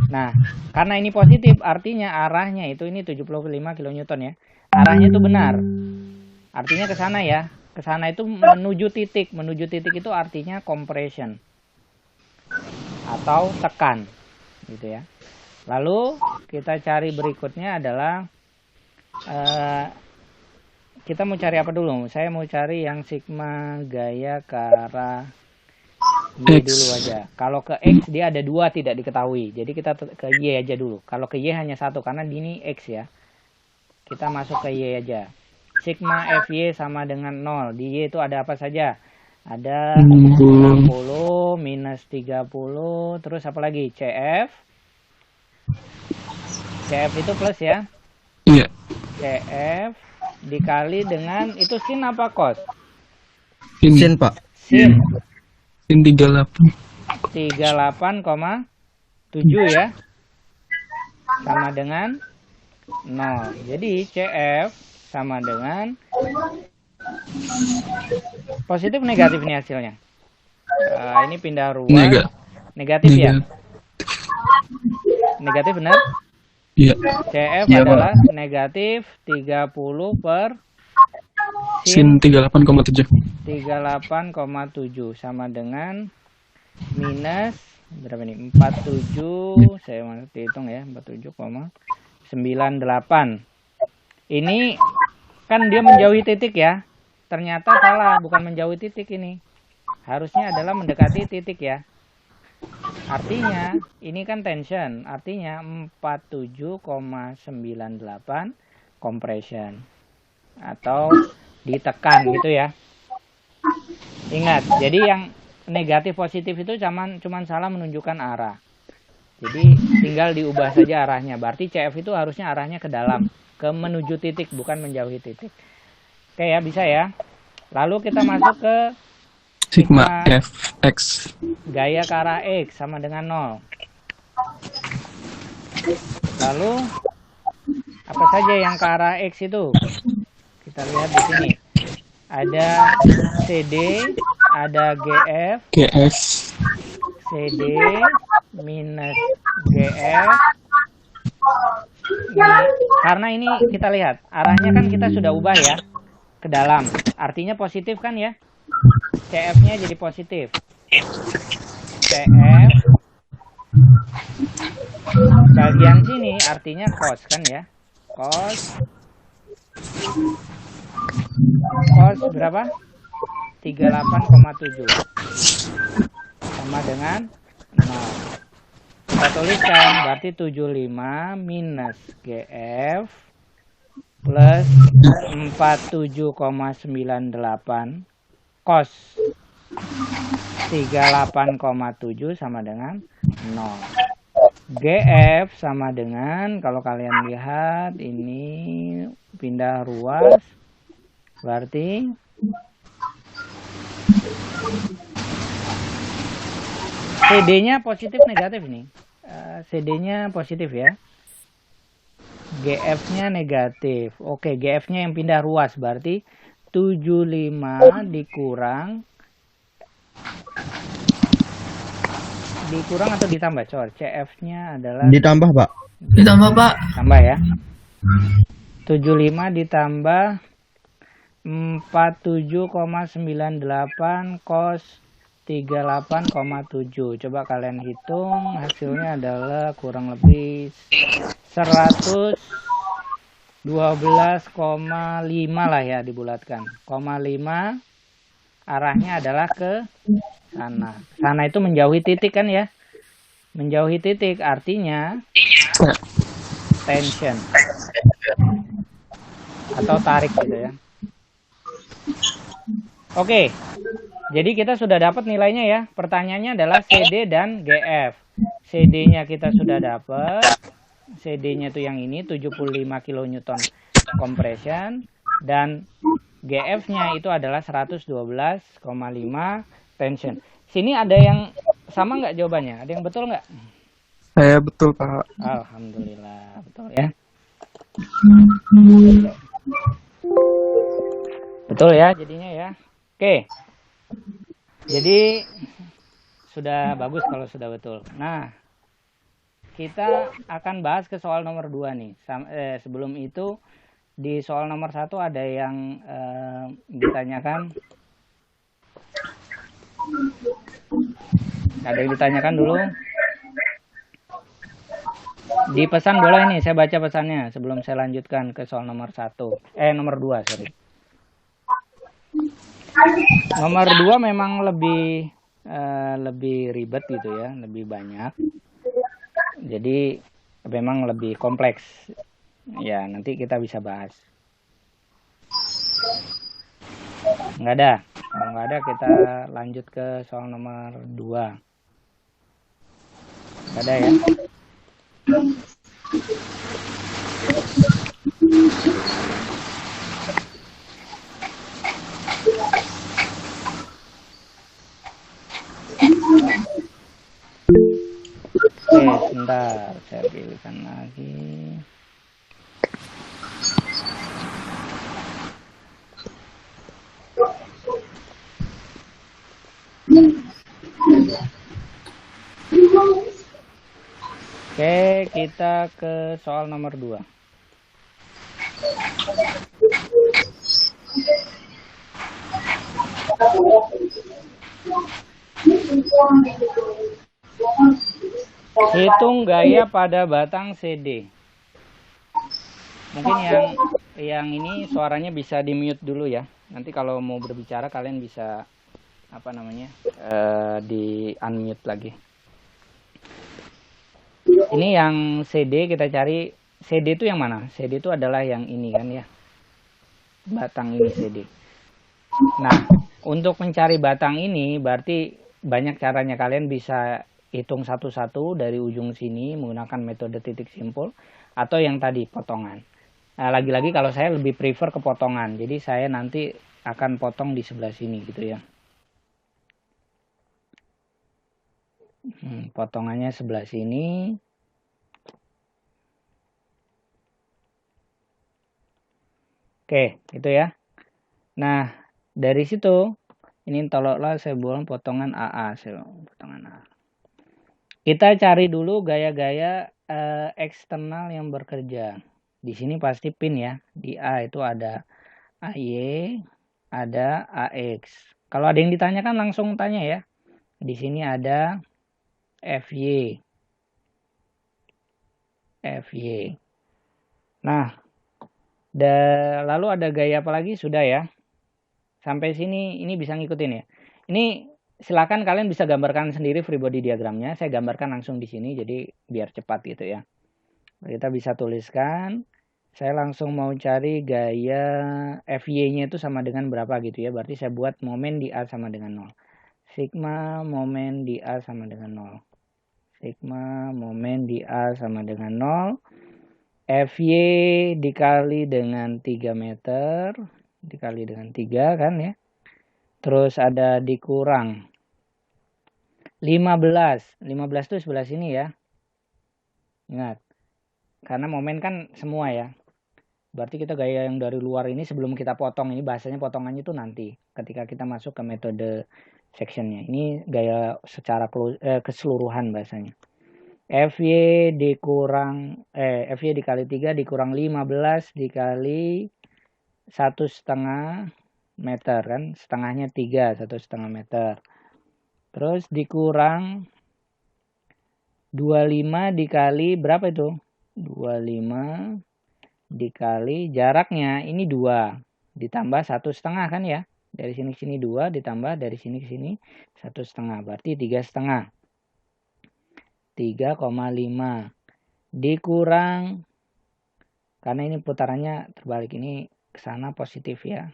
A: Nah, karena ini positif artinya arahnya itu ini 75 kN ya. Arahnya itu benar. Artinya ke sana ya. Ke sana itu menuju titik. Menuju titik itu artinya compression atau tekan gitu ya. Lalu kita cari berikutnya adalah kita mau cari apa dulu? Saya mau cari yang sigma gaya ke arah Y dulu aja. Kalau ke X dia ada 2 tidak diketahui. Jadi kita ke Y aja dulu. Kalau ke Y hanya 1 karena ini X ya. Kita masuk ke Y aja. sigma FY sama dengan 0. Di Y itu ada apa saja? Ada
F: 60.
A: 60 minus 30, terus apa lagi? CF. CF itu plus ya.
F: Iya.
A: CF dikali dengan itu sin apa cos?
F: Sin.
E: Sin Pak.
A: Sin.
F: Sin 38.
A: 38,7 ya. Sama dengan 0. Jadi CF sama dengan positif negatif nih hasilnya. Ini pindah ruas. Negatif ya. Negatif benar?
F: Iya.
A: CF
B: Iya,
A: adalah negatif 30 per
F: Sin 38,7.
A: 38,7 sama dengan minus berapa nih? 47, saya mau hitung ya, 47,98. Ini kan dia menjauhi titik ya. Ternyata salah, bukan menjauhi titik ini. Harusnya adalah mendekati titik ya. Artinya, ini kan tension, artinya 47,98 compression. Atau ditekan gitu ya. Ingat, jadi yang negatif positif itu cuman salah menunjukkan arah. Jadi tinggal diubah saja arahnya. Berarti CF itu harusnya arahnya ke dalam, ke menuju titik, bukan menjauhi titik. Oke ya, bisa ya. Lalu kita masuk ke
F: Sigma Fx.
A: gaya ke arah X sama dengan 0. Lalu apa saja yang ke arah X itu? Kita lihat di sini. Ada CD, ada GF, CD minus GF. Nah, karena ini kita lihat arahnya kan kita sudah ubah ya ke dalam, artinya positif kan ya, CF-nya jadi positif. CF bagian sini artinya cos kan ya, cos berapa? 38,7 sama dengan 0. Kita tuliskan berarti 75 minus GF plus 47,98 cos 38,7 sama dengan 0. GF sama dengan, kalau kalian lihat ini pindah ruas, berarti CD-nya positif negatif nih. CD-nya positif ya. GF-nya negatif. Oke, GF-nya yang pindah ruas berarti 75 dikurang atau ditambah? Sorry, CF-nya adalah
E: Ditambah Pak.
C: Ditambah, Pak.
A: tambah ya. 75 ditambah 47,98 cos 38,7. Coba kalian hitung, hasilnya adalah kurang lebih 112,5 lah ya, dibulatkan. 0,5 arahnya adalah ke sana. Sana itu menjauhi titik kan ya? Menjauhi titik artinya tension atau tarik gitu ya. Oke. Jadi kita sudah dapat nilainya ya. Pertanyaannya adalah CD dan GF. CD-nya kita sudah dapat. CD-nya itu yang ini 75 kN compression dan GF-nya itu adalah 112,5 tension. Sini ada yang sama nggak jawabannya? Ada yang betul nggak?
F: Saya betul, Pak.
A: Alhamdulillah, betul ya. Betul ya jadinya ya. Oke. Jadi sudah bagus kalau sudah betul. Nah, kita akan bahas ke soal nomor 2 nih. Sebelum itu di soal nomor 1 ada yang ditanyakan. Ada yang ditanyakan dulu. Di pesan boleh nih, saya baca pesannya sebelum saya lanjutkan ke soal nomor 1. Nomor 2, sorry. Nomor 2 memang lebih ribet gitu ya, lebih banyak. Jadi memang lebih kompleks. Ya, nanti kita bisa bahas. Nggak ada. Kalau nggak ada kita lanjut ke soal nomor 2. Nggak ada ya. Oke, sebentar. Saya pilihkan lagi. Oke, kita ke soal nomor 2. Hitung gaya pada batang CD. Mungkin yang ini suaranya bisa di mute dulu ya. Nanti kalau mau berbicara kalian bisa di unmute lagi. Ini yang CD kita cari. CD itu yang mana? CD itu adalah yang ini kan ya. Batang ini CD. Nah, untuk mencari batang ini berarti banyak caranya. Kalian bisa hitung satu-satu dari ujung sini menggunakan metode titik simpul atau yang tadi potongan. Nah, lagi-lagi kalau saya lebih prefer ke potongan. Jadi saya nanti akan potong di sebelah sini gitu ya. Potongannya sebelah sini. Oke, itu ya. Nah, dari situ ini toloklah saya buang potongan AA, potongan A. Kita cari dulu gaya-gaya eksternal yang bekerja. Di sini pasti pin ya. Di A itu ada AY, ada AX. Kalau ada yang ditanyakan langsung tanya ya. Di sini ada FY. FY. Nah, lalu ada gaya apa lagi? Sudah ya. Sampai sini ini bisa ngikutin ya. Ini silakan kalian bisa gambarkan sendiri free body diagramnya. Saya gambarkan langsung di sini jadi biar cepat gitu ya. Kita bisa tuliskan. Saya langsung mau cari gaya FY-nya itu sama dengan berapa gitu ya. Berarti saya buat momen di A sama dengan 0. Sigma momen di A sama dengan 0. Sigma momen di A sama dengan 0. FY dikali dengan 3 meter. Dikali dengan 3 kan ya. Terus ada dikurang 15. 15 itu sebelah sini ya. Ingat. Karena momen kan semua ya. Berarti kita gaya yang dari luar ini sebelum kita potong. Ini bahasanya potongannya itu nanti. Ketika kita masuk ke metode sectionnya. Ini gaya secara keseluruhan bahasanya. FY dikali 3 dikurang 15 dikali 1,5 meter kan. Setengahnya 3, 1,5 meter. Terus dikurang 25 dikali berapa itu? 25 dikali jaraknya ini 2 ditambah 1,5 kan ya. Dari sini ke sini 2 ditambah dari sini ke sini 1,5 berarti 3,5. 3,5 dikurang karena ini putarannya terbalik ini ke sana positif ya.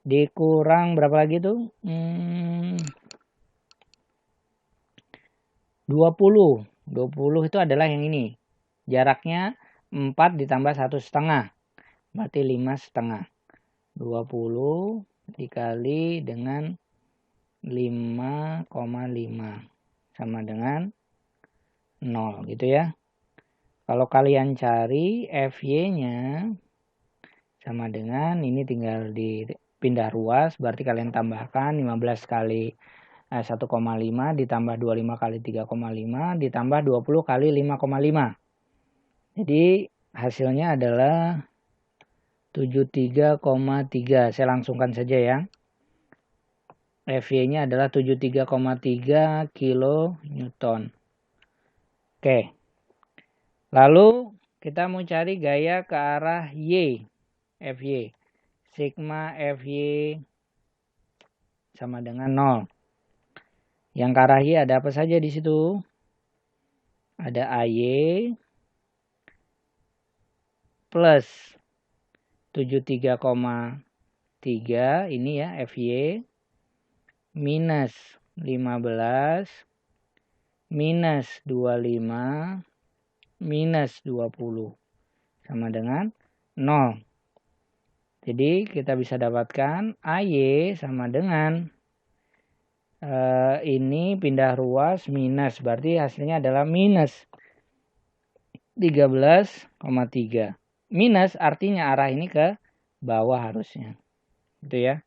A: Dikurang berapa lagi tuh? 20 itu adalah yang ini. Jaraknya 4 ditambah 1,5 berarti 5,5. 20 dikali dengan 5,5 sama dengan 0 gitu ya. Kalau kalian cari FY-nya sama dengan ini tinggal dipindah ruas berarti kalian tambahkan 15 kali 1,5 ditambah 25 kali 3,5 ditambah 20 kali 5,5. Jadi hasilnya adalah 73,3. Saya langsungkan saja ya. FY-nya adalah 73,3 kN. Oke. Lalu kita mau cari gaya ke arah Y. FY. Sigma FY sama dengan 0. Yang ke arah Y ada apa saja di situ? Ada AY plus 73,3 3 ini ya FY minus 15 minus 25 minus 20 sama dengan 0. Jadi kita bisa dapatkan AY sama dengan ini pindah ruas minus, berarti hasilnya adalah minus 13,3. Minus artinya arah ini ke bawah harusnya. Gitu ya.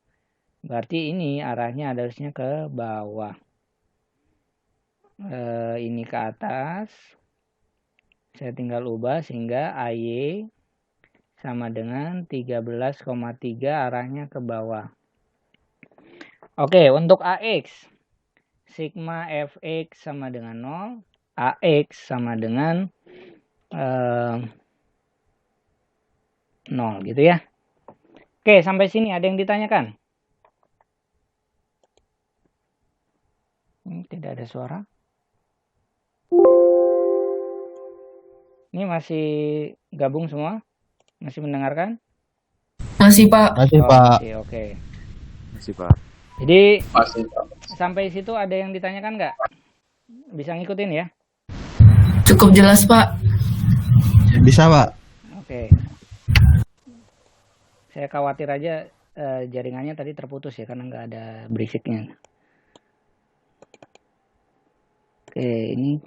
A: Berarti ini arahnya harusnya ke bawah. Ini ke atas. Saya tinggal ubah sehingga AY sama dengan 13,3 arahnya ke bawah. Oke, untuk AX. Sigma Fx sama dengan 0. AX sama dengan 0 gitu ya. Oke, sampai sini ada yang ditanyakan? Tidak ada suara. Ini masih gabung semua? Masih mendengarkan?
C: Masih, Pak.
E: Masih Pak.
A: Oke.
G: Masih Pak.
A: Jadi sampai situ ada yang ditanyakan nggak? Bisa ngikutin ya?
C: Cukup jelas, Pak.
E: Bisa Pak.
A: Oke. Saya khawatir aja jaringannya tadi terputus ya karena nggak ada berisiknya. Oke, ini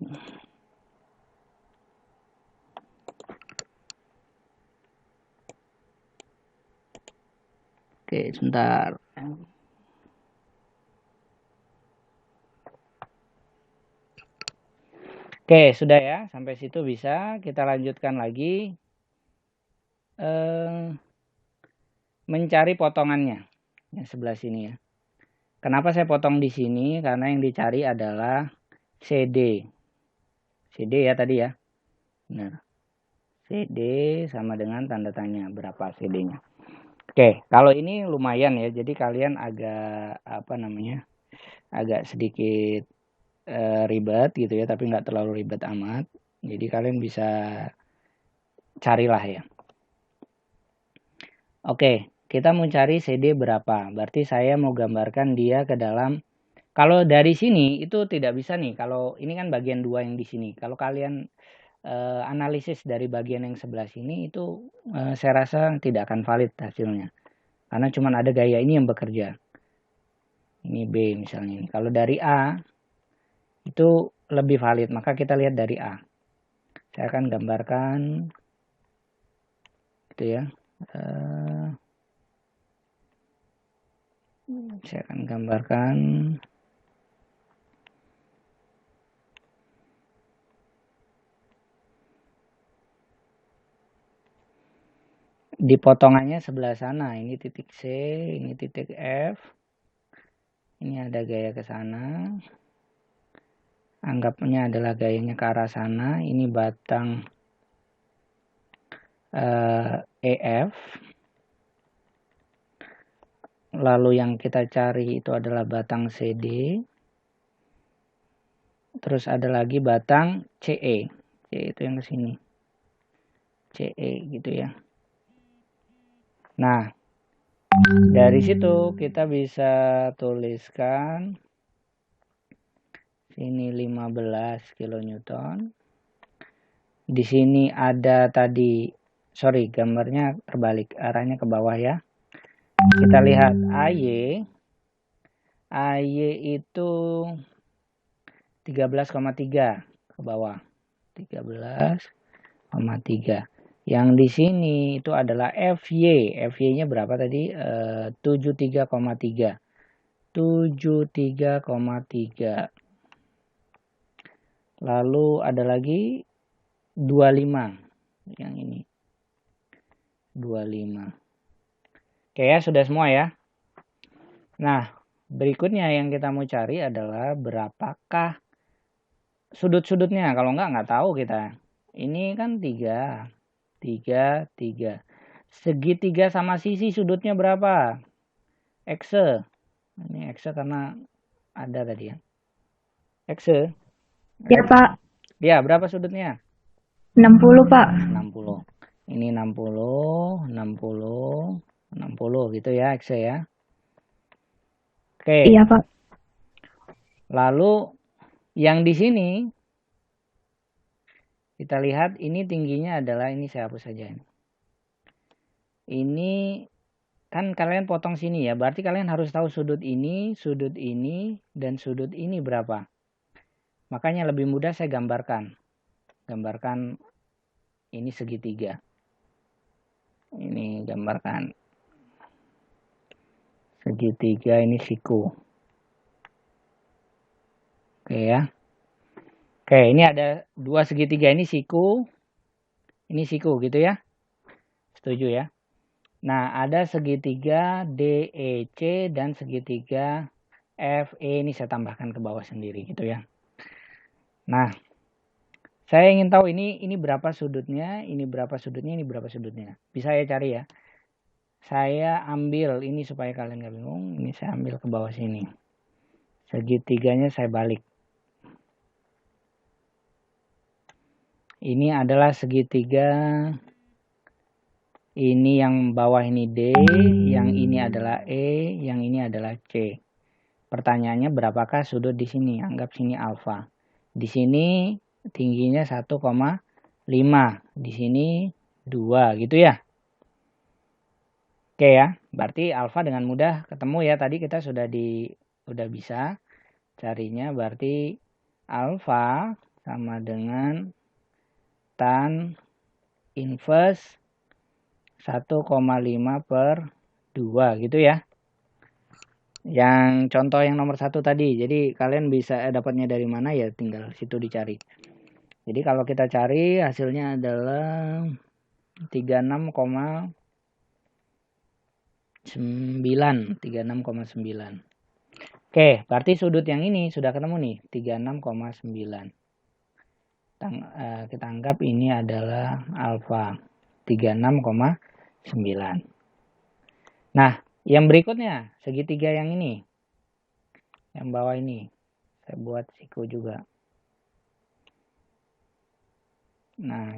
A: oke, sebentar. Oke, sudah ya. Sampai situ bisa. Kita lanjutkan lagi. Mencari potongannya. Yang sebelah sini ya. Kenapa saya potong di sini? Karena yang dicari adalah CD. CD ya tadi ya. Benar. CD sama dengan tanda tanya. Berapa CD-nya. Oke, kalau ini lumayan ya. Jadi kalian agak agak sedikit ribet gitu ya, tapi nggak terlalu ribet amat. Jadi kalian bisa carilah ya. Oke, kita mau cari CD berapa. Berarti saya mau gambarkan dia ke dalam. Kalau dari sini itu tidak bisa nih. Kalau ini kan bagian 2 yang di sini. Kalau kalian analisis dari bagian yang sebelah sini itu saya rasa tidak akan valid hasilnya. Karena cuma ada gaya ini yang bekerja. Ini B misalnya ini. Kalau dari A itu lebih valid, maka kita lihat dari A. Saya akan gambarkan gitu ya. Saya akan gambarkan di potongannya sebelah sana. Ini titik C, ini titik F. Ini ada gaya ke sana. Anggapnya adalah gayanya ke arah sana. Ini batang EF. Lalu yang kita cari itu adalah batang CD. Terus ada lagi batang CE. CE itu yang ke sini. CE gitu ya. Nah, dari situ kita bisa tuliskan sini 15 kilonewton. Di sini ada tadi, gambarnya terbalik, arahnya ke bawah ya. Kita lihat AY. AY itu 13,3 ke bawah. 13,3. Yang di sini itu adalah FY. FY-nya berapa tadi? 73,3. 73,3. Lalu ada lagi 25. Yang ini. 25. Oke ya, sudah semua ya. Nah, berikutnya yang kita mau cari adalah berapakah sudut-sudutnya. Kalau nggak tahu kita. Ini kan 3. 3. Segitiga sama sisi sudutnya berapa? X. Ini X karena ada tadi ya. X.
D: Ya, Pak.
A: Ya, berapa sudutnya?
D: 60, Pak.
A: 60. Ini 60, 60, 60 gitu ya, X ya. Oke.
D: Iya, Pak.
A: Lalu yang di sini kita lihat ini tingginya adalah, ini saya hapus saja ini. Ini kan kalian potong sini ya, berarti kalian harus tahu sudut ini, dan sudut ini berapa. Makanya lebih mudah saya gambarkan. Gambarkan ini segitiga. Ini gambarkan segitiga, ini siku. Oke ya. Oke, ini ada dua segitiga, ini siku gitu ya. Setuju ya? Nah, ada segitiga DEC dan segitiga FE, ini saya tambahkan ke bawah sendiri gitu ya. Nah, saya ingin tahu ini berapa sudutnya, ini berapa sudutnya, ini berapa sudutnya. Bisa ya cari ya. Saya ambil ini supaya kalian gak bingung, ini saya ambil ke bawah sini. Segitiganya saya balik. Ini adalah segitiga, ini yang bawah ini D, yang ini adalah E, yang ini adalah C. Pertanyaannya berapakah sudut di sini? Anggap sini alfa. Di sini tingginya 1,5, di sini 2 gitu ya. Oke ya, berarti alfa dengan mudah ketemu ya. Tadi kita sudah bisa carinya, berarti alfa sama dengan tan inverse 1,5 per 2 gitu ya. Yang contoh yang nomor 1 tadi. Jadi kalian bisa dapatnya dari mana ya, tinggal situ dicari. Jadi kalau kita cari hasilnya adalah 36,9. Oke, berarti sudut yang ini sudah ketemu nih, 36,9. Kita anggap ini adalah alfa, 36,9. Nah, yang berikutnya segitiga yang ini, yang bawah ini, saya buat siku juga. Nah,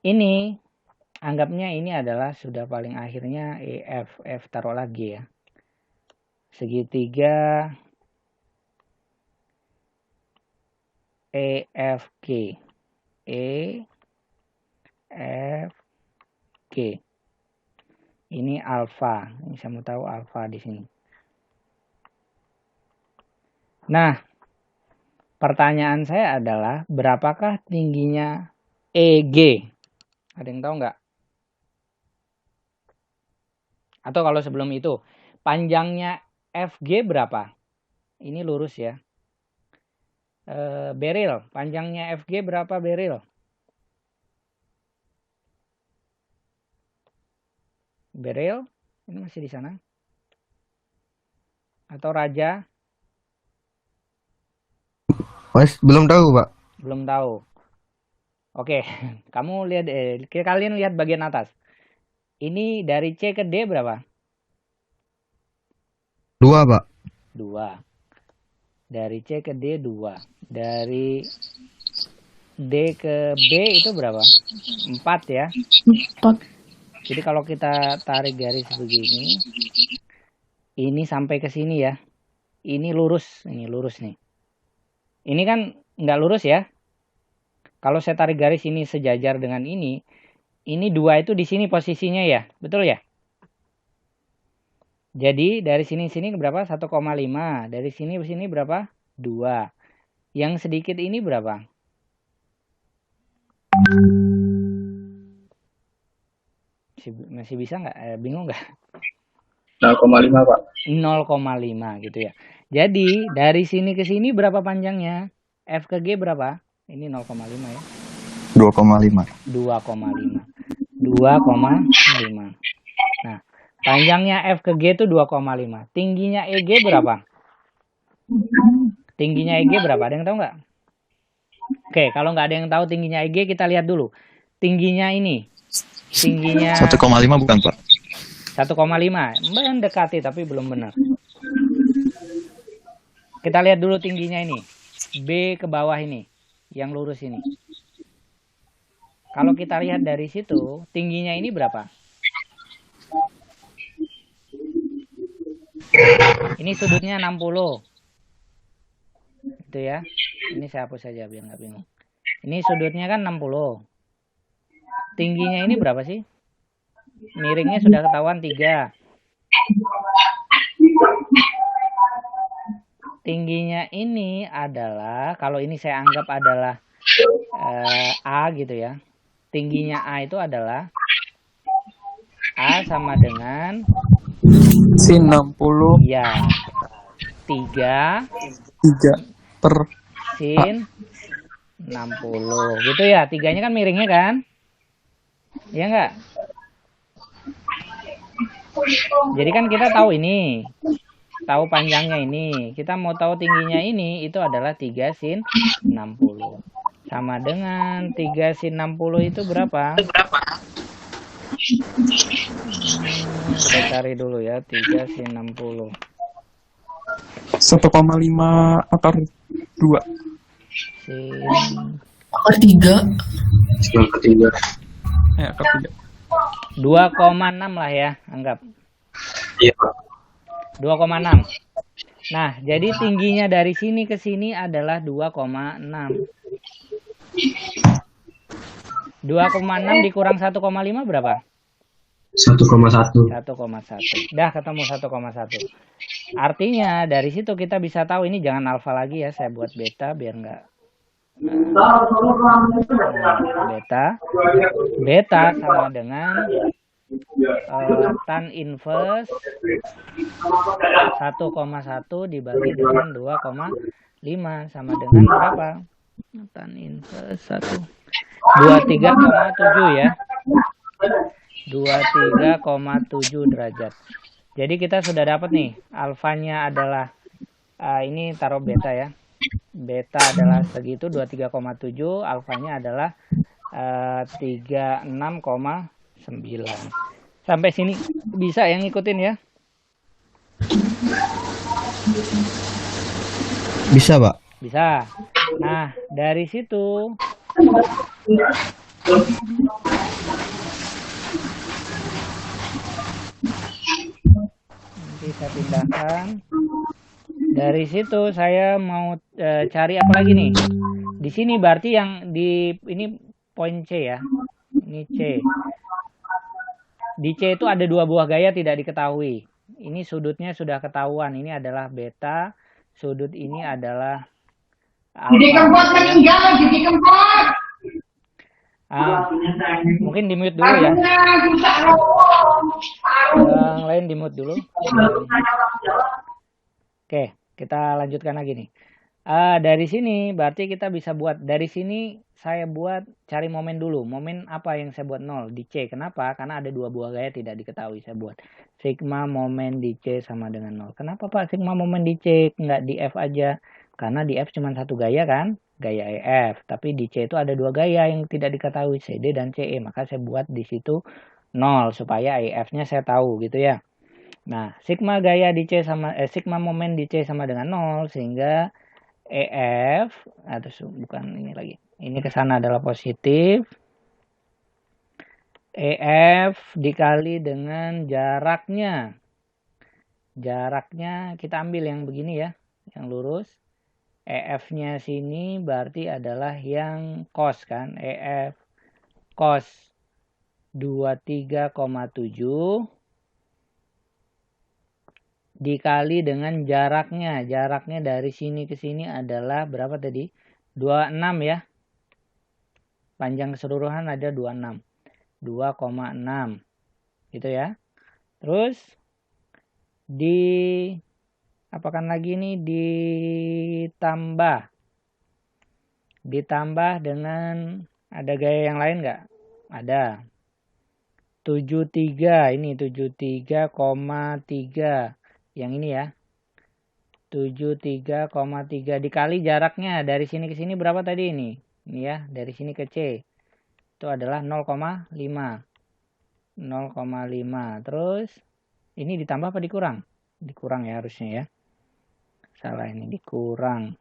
A: ini anggapnya ini adalah sudah paling akhirnya EF, F taruh lagi ya. Segitiga EFG, EFG. Ini alfa. Ini saya mau tahu alfa di sini. Nah, pertanyaan saya adalah berapakah tingginya EG? Ada yang tahu nggak? Atau kalau sebelum itu, panjangnya FG berapa? Ini lurus ya. Beril, panjangnya FG berapa Beril? Beril, ini masih di sana? Atau Raja?
E: Mas, belum tahu, Pak.
A: Belum tahu. Oke, kamu lihat, kalian lihat bagian atas. Ini dari C ke D berapa?
E: 2, Pak.
A: 2. Dari C ke D 2. Dari D ke B itu berapa? 4 ya.
D: 4.
A: Jadi kalau kita tarik garis begini, ini sampai ke sini ya. Ini lurus nih. Ini kan nggak lurus ya. Kalau saya tarik garis ini sejajar dengan ini 2 itu di sini posisinya ya. Betul ya? Jadi dari sini berapa? 1,5. Dari sini ke sini berapa? 2. Yang sedikit ini berapa? Masih bisa nggak? Bingung nggak?
B: 0,5 Pak.
A: 0,5 gitu ya. Jadi dari sini ke sini berapa panjangnya? F ke G berapa? Ini 0,5 ya.
E: 2,5.
A: 2,5. Nah, panjangnya F ke G itu 2,5. Tingginya EG berapa? Tingginya EG berapa? Ada yang tahu nggak? Oke, kalau nggak ada yang tahu tingginya EG, kita lihat dulu. Tingginya ini. Tingginya
E: 1,5 bukan, Pak?
A: 1,5. Mendekati tapi belum benar. Kita lihat dulu tingginya ini. B ke bawah ini. Yang lurus ini. kalau kita lihat dari situ, tingginya ini berapa? Ini sudutnya 60. Itu ya. Ini saya hapus saja biar nggak bingung. Ini sudutnya kan 60. Tingginya ini berapa sih? Miringnya sudah ketahuan 3. Tingginya ini adalah, kalau ini saya anggap adalah A gitu ya. Tingginya A itu adalah A sama dengan
F: Sin 60
A: ya 3
F: per
A: sin 60 gitu ya. Tiganya kan miringnya kan? Iya enggak? Jadi kan kita tahu ini. Tahu panjangnya ini. Kita mau tahu tingginya ini, itu adalah 3 sin 60. Sama dengan 3 sin 60 itu berapa? Kita cari dulu ya, 3 sin 60.
F: 1,5 akar 2.
A: Sin
C: Akar 3.
B: Akar 3.
F: Ya, akar 3.
A: 2,6 lah ya, anggap.
B: Iya, Pak.
A: 2,6. Nah, jadi tingginya dari sini ke sini adalah 2,6. 2,6 dikurang 1,5 berapa?
B: 1,1.
A: 1,1. Dah ketemu 1,1. Artinya dari situ kita bisa tahu, ini jangan alfa lagi ya, saya buat beta biar enggak beta sama dengan tan inverse 1,1 dibagi dengan 2,5 sama dengan berapa? Tan inverse 23,7 ya. 23,7 derajat. Jadi kita sudah dapat nih, alfanya adalah ini taruh beta ya. Beta adalah segitu 23,7, alfanya adalah 36,9. Sampai sini bisa yang ngikutin ya?
E: Bisa, Pak.
A: Bisa. Nah, dari situ nanti saya pindahkan. Dari situ saya mau cari apa lagi nih? Di sini berarti yang di ini poin C ya. Ini C. Di C itu ada 2 buah gaya tidak diketahui. Ini sudutnya sudah ketahuan. Ini adalah beta. Sudut ini adalah alfa. Mungkin di mute dulu ya. Yang lain di mute dulu. Oke, kita lanjutkan lagi nih. Dari sini berarti kita bisa buat, dari sini saya buat cari momen dulu. Momen apa yang saya buat 0 di C. Kenapa? Karena ada 2 buah gaya tidak diketahui. Saya buat sigma momen di C sama dengan 0. Kenapa Pak sigma momen di C nggak di F aja? Karena di F cuma 1 gaya kan, gaya EF. Tapi di C itu ada 2 gaya yang tidak diketahui, CD dan CE. Maka saya buat di situ 0 supaya EF-nya saya tahu gitu ya. Nah, sigma gaya di C sama sigma momen di C sama dengan 0 sehingga EF atau bukan ini lagi. Ini ke sana adalah positif. EF dikali dengan jaraknya. Jaraknya kita ambil yang begini ya, yang lurus. EF-nya sini berarti adalah yang cos kan. EF cos 23,7 dikali dengan jaraknya. Jaraknya dari sini ke sini adalah berapa tadi? 26 ya. Panjang keseluruhan ada 26. 2,6. Gitu ya. Terus apakan lagi ini ditambah dengan ada gaya yang lain nggak? Ada 73, ini 73,3 yang ini ya, 73,3 dikali jaraknya dari sini ke sini berapa tadi ini ya, dari sini ke C itu adalah 0,5. Terus ini ditambah apa dikurang? Dikurang ya harusnya ya, salah, ini dikurang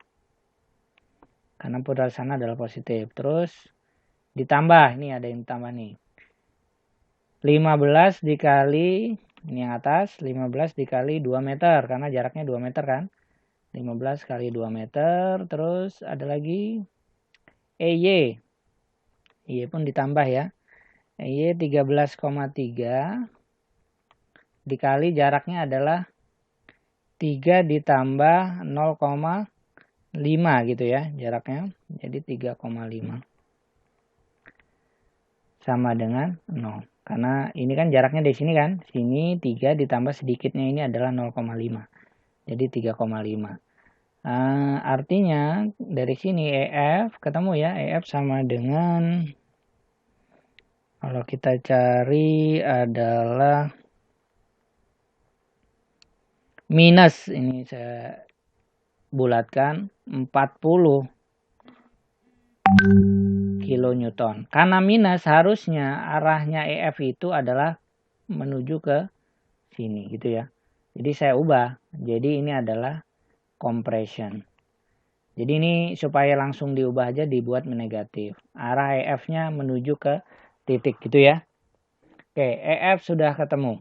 A: karena putaran sana adalah positif. Terus Ditambah, ini ada yang ditambah nih. 15 dikali, ini yang atas, 15 dikali 2 meter, karena jaraknya 2 meter kan. 15 kali 2 meter, terus ada lagi EY. EY pun ditambah ya. EY 13,3 dikali jaraknya adalah 3 ditambah 0,5 gitu ya jaraknya. Jadi 3,5 sama dengan 0. Karena ini kan jaraknya di sini kan. Sini 3 ditambah sedikitnya ini adalah 0,5. Jadi 3,5. Artinya dari sini EF ketemu ya. EF sama dengan, kalau kita cari adalah minus, ini saya bulatkan 40 kilonewton. Karena minus harusnya arahnya EF itu adalah menuju ke sini gitu ya. Jadi saya ubah. Jadi ini adalah compression. Jadi ini supaya langsung diubah aja dibuat negatif. Arah EF-nya menuju ke titik gitu ya. Oke, EF sudah ketemu.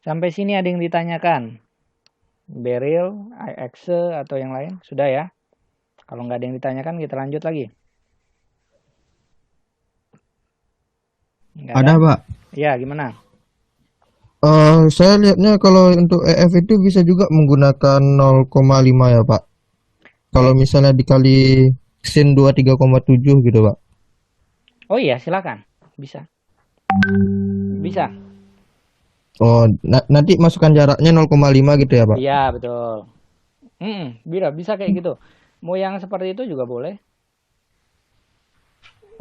A: Sampai sini ada yang ditanyakan? Beryl, IX atau yang lain? Sudah ya? Kalau nggak ada yang ditanyakan kita lanjut lagi. Nggak
E: Ada, Pak.
A: Ya, gimana?
E: Saya lihatnya kalau untuk EF itu bisa juga menggunakan 0,5 ya, Pak. Kalau misalnya dikali sin 23,7 gitu, Pak.
A: Oh iya, silakan. Bisa. Bisa.
E: Oh, nanti masukkan jaraknya 0,5 gitu ya, Pak?
A: Iya, betul. Bisa kayak gitu. Mau yang seperti itu juga boleh.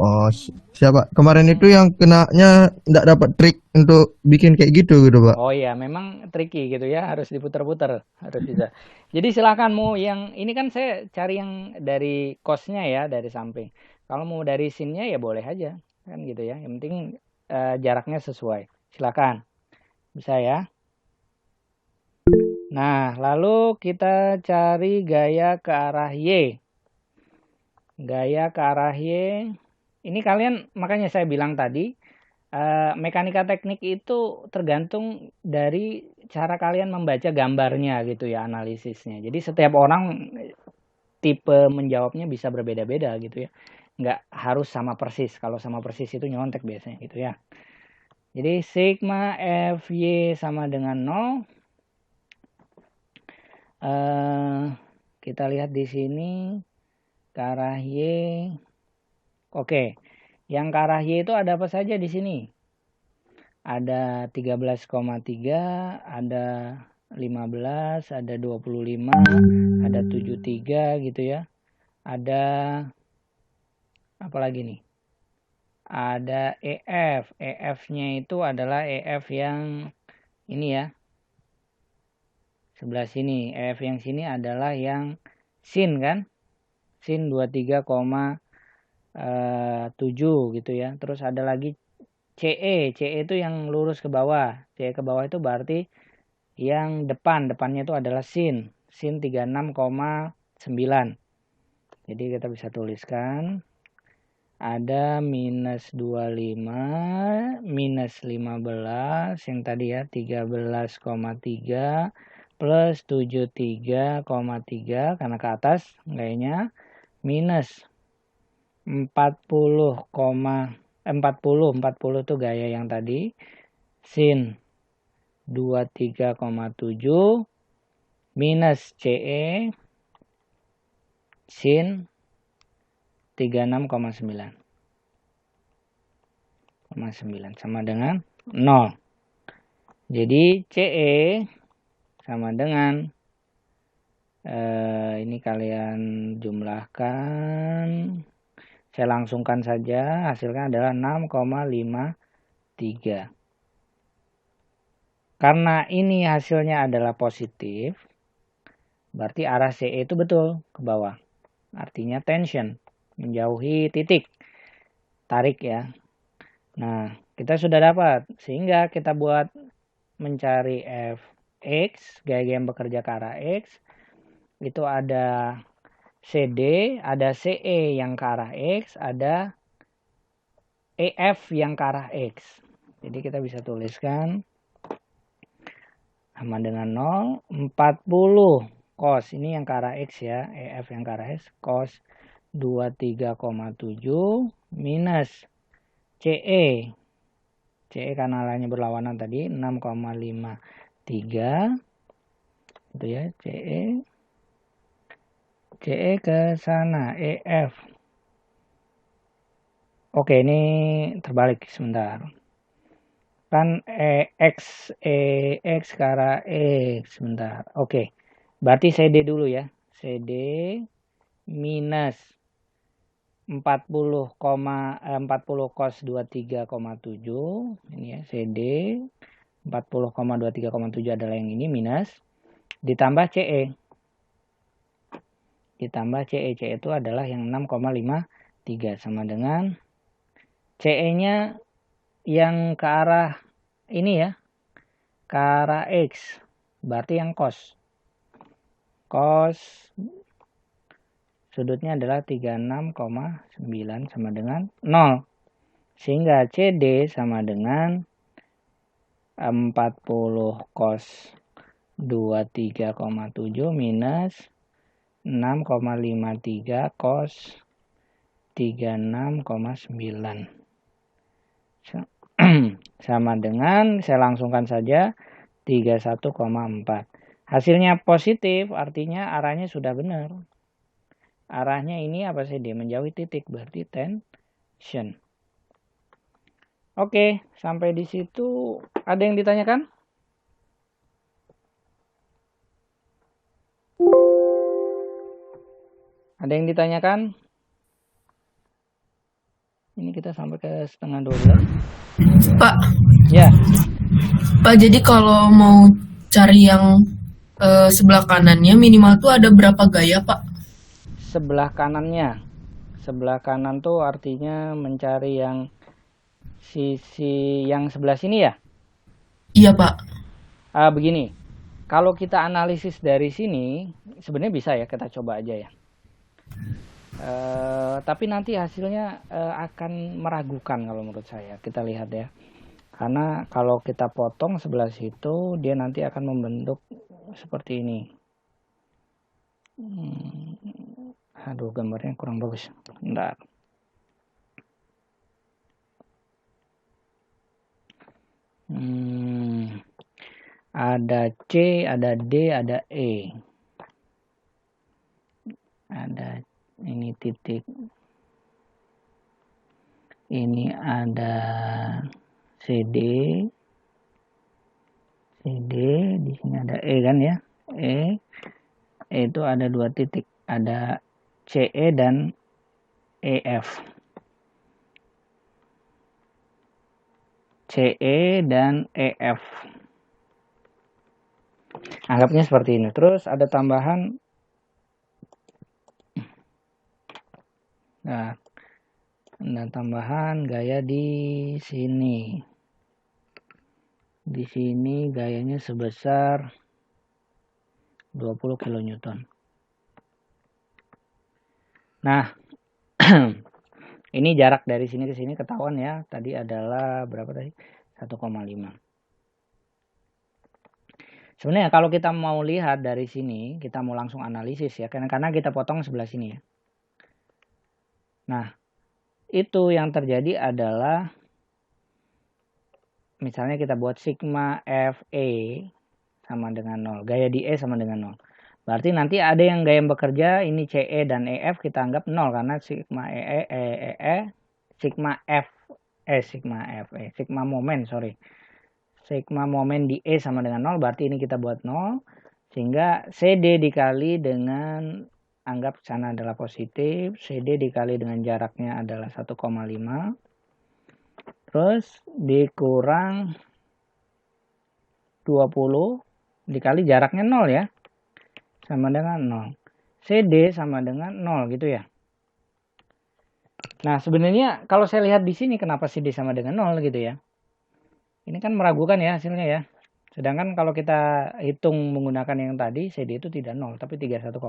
E: Oh, siapa? Kemarin itu yang kenanya nggak dapat trik untuk bikin kayak gitu Pak.
A: Oh iya, memang tricky gitu ya, harus diputar-putar, harus bisa. Jadi silakan mau yang ini kan saya cari yang dari cosnya ya, dari samping. Kalau mau dari sinnya ya boleh aja, kan gitu ya. Yang penting jaraknya sesuai. Silakan, bisa ya. Nah, lalu kita cari gaya ke arah Y. Gaya ke arah Y. Ini kalian, makanya saya bilang tadi, mekanika teknik itu tergantung dari cara kalian membaca gambarnya gitu ya, analisisnya. Jadi setiap orang tipe menjawabnya bisa berbeda-beda gitu ya. Nggak harus sama persis. Kalau sama persis itu nyontek biasanya gitu ya. Jadi sigma Fy sama dengan 0. Kita lihat di sini ke arah Y. Oke, yang ke arah Y itu ada apa saja di sini? Ada 13,3, ada 15, ada 25, ada 73 gitu ya. Ada apa lagi nih? Ada EF. EF-nya itu adalah EF yang ini ya. Sebelah sini. EF yang sini adalah yang sin kan? Sin 23,7 gitu ya. Terus ada lagi CE. CE itu yang lurus ke bawah. CE ke bawah itu berarti yang depannya itu adalah sin 36,9. Jadi kita bisa tuliskan ada minus 25 minus 15 yang tadi ya 13,3 plus 73,3 karena ke atas gayanya minus 40 itu gaya yang tadi sin 23,7 minus CE sin 36,9 sama dengan 0. Jadi CE sama dengan ini kalian jumlahkan, saya langsungkan saja, hasilnya adalah 6,53. Karena ini hasilnya adalah positif, berarti arah CE itu betul ke bawah. Artinya tension, menjauhi titik, tarik ya. Nah, kita sudah dapat, sehingga kita buat mencari Fx, gaya yang bekerja ke arah X, itu ada CD, ada CE yang ke arah X, ada EF yang ke arah X. Jadi kita bisa tuliskan sama dengan 0, 40 cos, ini yang ke arah X ya, EF yang ke arah X, cos 23,7 minus CE. CE karena arahnya berlawanan tadi 6,53 itu ya, CE ke sana, EF. Oke, ini terbalik sebentar. Kan EX ke arah X sebentar. Oke. Berarti CD dulu ya. CD minus 40 cos 23,7 ini ya, CD 40,23,7 adalah yang ini minus ditambah CE. Ditambah CE. CE itu adalah yang 6,53 sama dengan CE-nya yang ke arah ini ya, ke arah X, berarti yang cos. Cos sudutnya adalah 36,9 sama dengan 0. Sehingga CD sama dengan 40 cos 23,7 minus 6,53 cos 36,9. Sama dengan, saya langsungkan saja, 31,4. Hasilnya positif, artinya arahnya sudah benar. Arahnya ini apa CD? Menjauhi titik, berarti tension. Oke, sampai di situ ada yang ditanyakan? Ada yang ditanyakan? Ini kita sampai ke setengah 12.
C: Pak,
A: Ya,
C: Pak, jadi kalau mau cari yang sebelah kanannya minimal tuh ada berapa gaya, Pak?
A: sebelah kanannya. Sebelah kanan tuh artinya mencari yang sisi yang sebelah sini ya?
C: Iya, Pak.
A: Begini, kalau kita analisis dari sini, sebenarnya bisa ya, kita coba aja ya. Tapi nanti hasilnya akan meragukan kalau menurut saya. Kita lihat ya. Karena kalau kita potong sebelah situ, dia nanti akan membentuk seperti ini. Aduh, gambarnya kurang bagus. Bentar. Ada C, ada D, ada E. Ada ini titik. Ini ada CD. CD, di sini ada E kan ya. E itu ada 2 titik. Ada CE dan EF. CE dan EF. Anggapnya seperti ini. Terus ada tambahan. Nah, ada tambahan gaya di sini. Di sini gayanya sebesar 20 kN. Nah, ini jarak dari sini ke sini ketahuan ya. Tadi adalah berapa tadi? 1,5. Sebenarnya kalau kita mau lihat dari sini, kita mau langsung analisis ya. Karena kita potong sebelah sini ya. Nah, itu yang terjadi adalah misalnya kita buat sigma FE sama dengan 0. Gaya di E sama dengan 0. Berarti nanti ada yang gaya yang bekerja, ini CE dan EF kita anggap 0 karena sigma sigma momen, sigma momen di E sama dengan 0, berarti ini kita buat 0. Sehingga CD dikali dengan, anggap sana adalah positif, CD dikali dengan jaraknya adalah 1,5. Terus dikurang 20 dikali jaraknya 0 ya. Sama dengan 0. CD sama dengan 0 gitu ya. Nah, sebenarnya kalau saya lihat di sini kenapa CD sama dengan 0 gitu ya. Ini kan meragukan ya hasilnya ya. Sedangkan kalau kita hitung menggunakan yang tadi, CD itu tidak 0 tapi 31,4.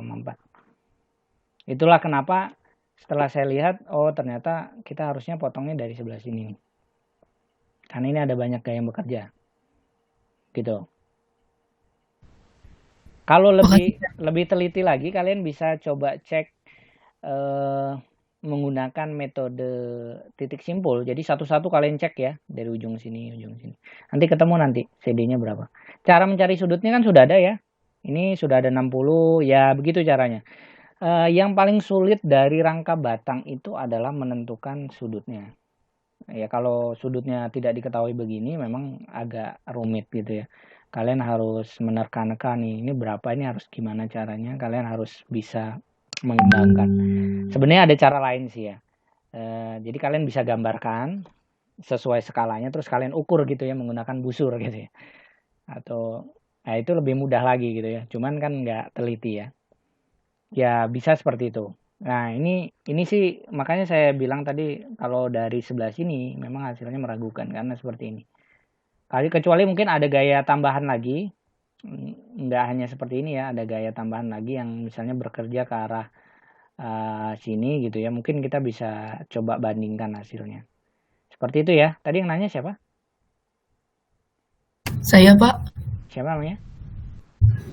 A: Itulah kenapa Setelah saya lihat, oh ternyata kita harusnya potongnya dari sebelah sini nih. Karena ini ada banyak gaya yang bekerja. Gitu. Kalau lebih teliti lagi, kalian bisa coba cek menggunakan metode titik simpul. Jadi satu-satu kalian cek ya, dari ujung sini, ujung sini. Nanti ketemu nanti CD-nya berapa. Cara mencari sudutnya kan sudah ada ya. Ini sudah ada 60, ya begitu caranya. Yang paling sulit dari rangka batang itu adalah menentukan sudutnya. Ya kalau sudutnya tidak diketahui begini memang agak rumit gitu ya. Kalian harus menerka-neka nih, ini berapa, ini harus gimana caranya. Kalian harus bisa mengembangkan. Sebenarnya ada cara lain sih ya. Jadi kalian bisa gambarkan sesuai skalanya, terus kalian ukur gitu ya menggunakan busur gitu ya. Atau itu lebih mudah lagi gitu ya. Cuman kan nggak teliti ya. Ya bisa seperti itu. Nah ini sih makanya saya bilang tadi kalau dari sebelah sini memang hasilnya meragukan karena seperti ini. Kecuali mungkin ada gaya tambahan lagi. Nggak hanya seperti ini ya, ada gaya tambahan lagi yang misalnya bekerja ke arah sini gitu ya, mungkin kita bisa coba bandingkan hasilnya seperti itu ya. Tadi yang nanya siapa?
C: Saya, Pak.
A: Siapa namanya?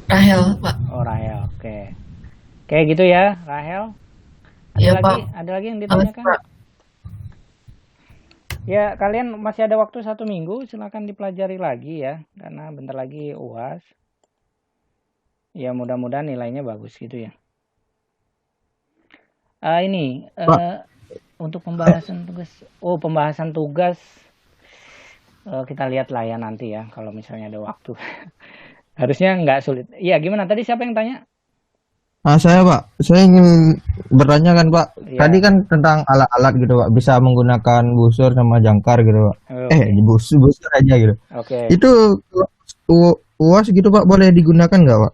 C: Rahel, Pak.
A: Oh Rahel, oke. Kayak gitu ya Rahel.
C: Iya, Pak.
A: Ada lagi yang
C: Makasih,
A: ditanyakan?
C: Pak.
A: Ya kalian masih ada waktu 1 minggu, silakan dipelajari lagi ya, karena bentar lagi UAS. Ya mudah-mudahan nilainya bagus gitu ya. Ini untuk pembahasan tugas, kita lihat lah ya nanti ya kalau misalnya ada waktu. Harusnya nggak sulit. Iya gimana tadi siapa yang tanya?
E: Saya Pak, saya ingin bertanya kan Pak,
A: Iya.
E: tadi kan tentang alat-alat gitu Pak, bisa menggunakan busur sama jangkar gitu Pak. Busur aja gitu.
A: Oke.
E: Itu UAS gitu Pak, boleh digunakan nggak Pak?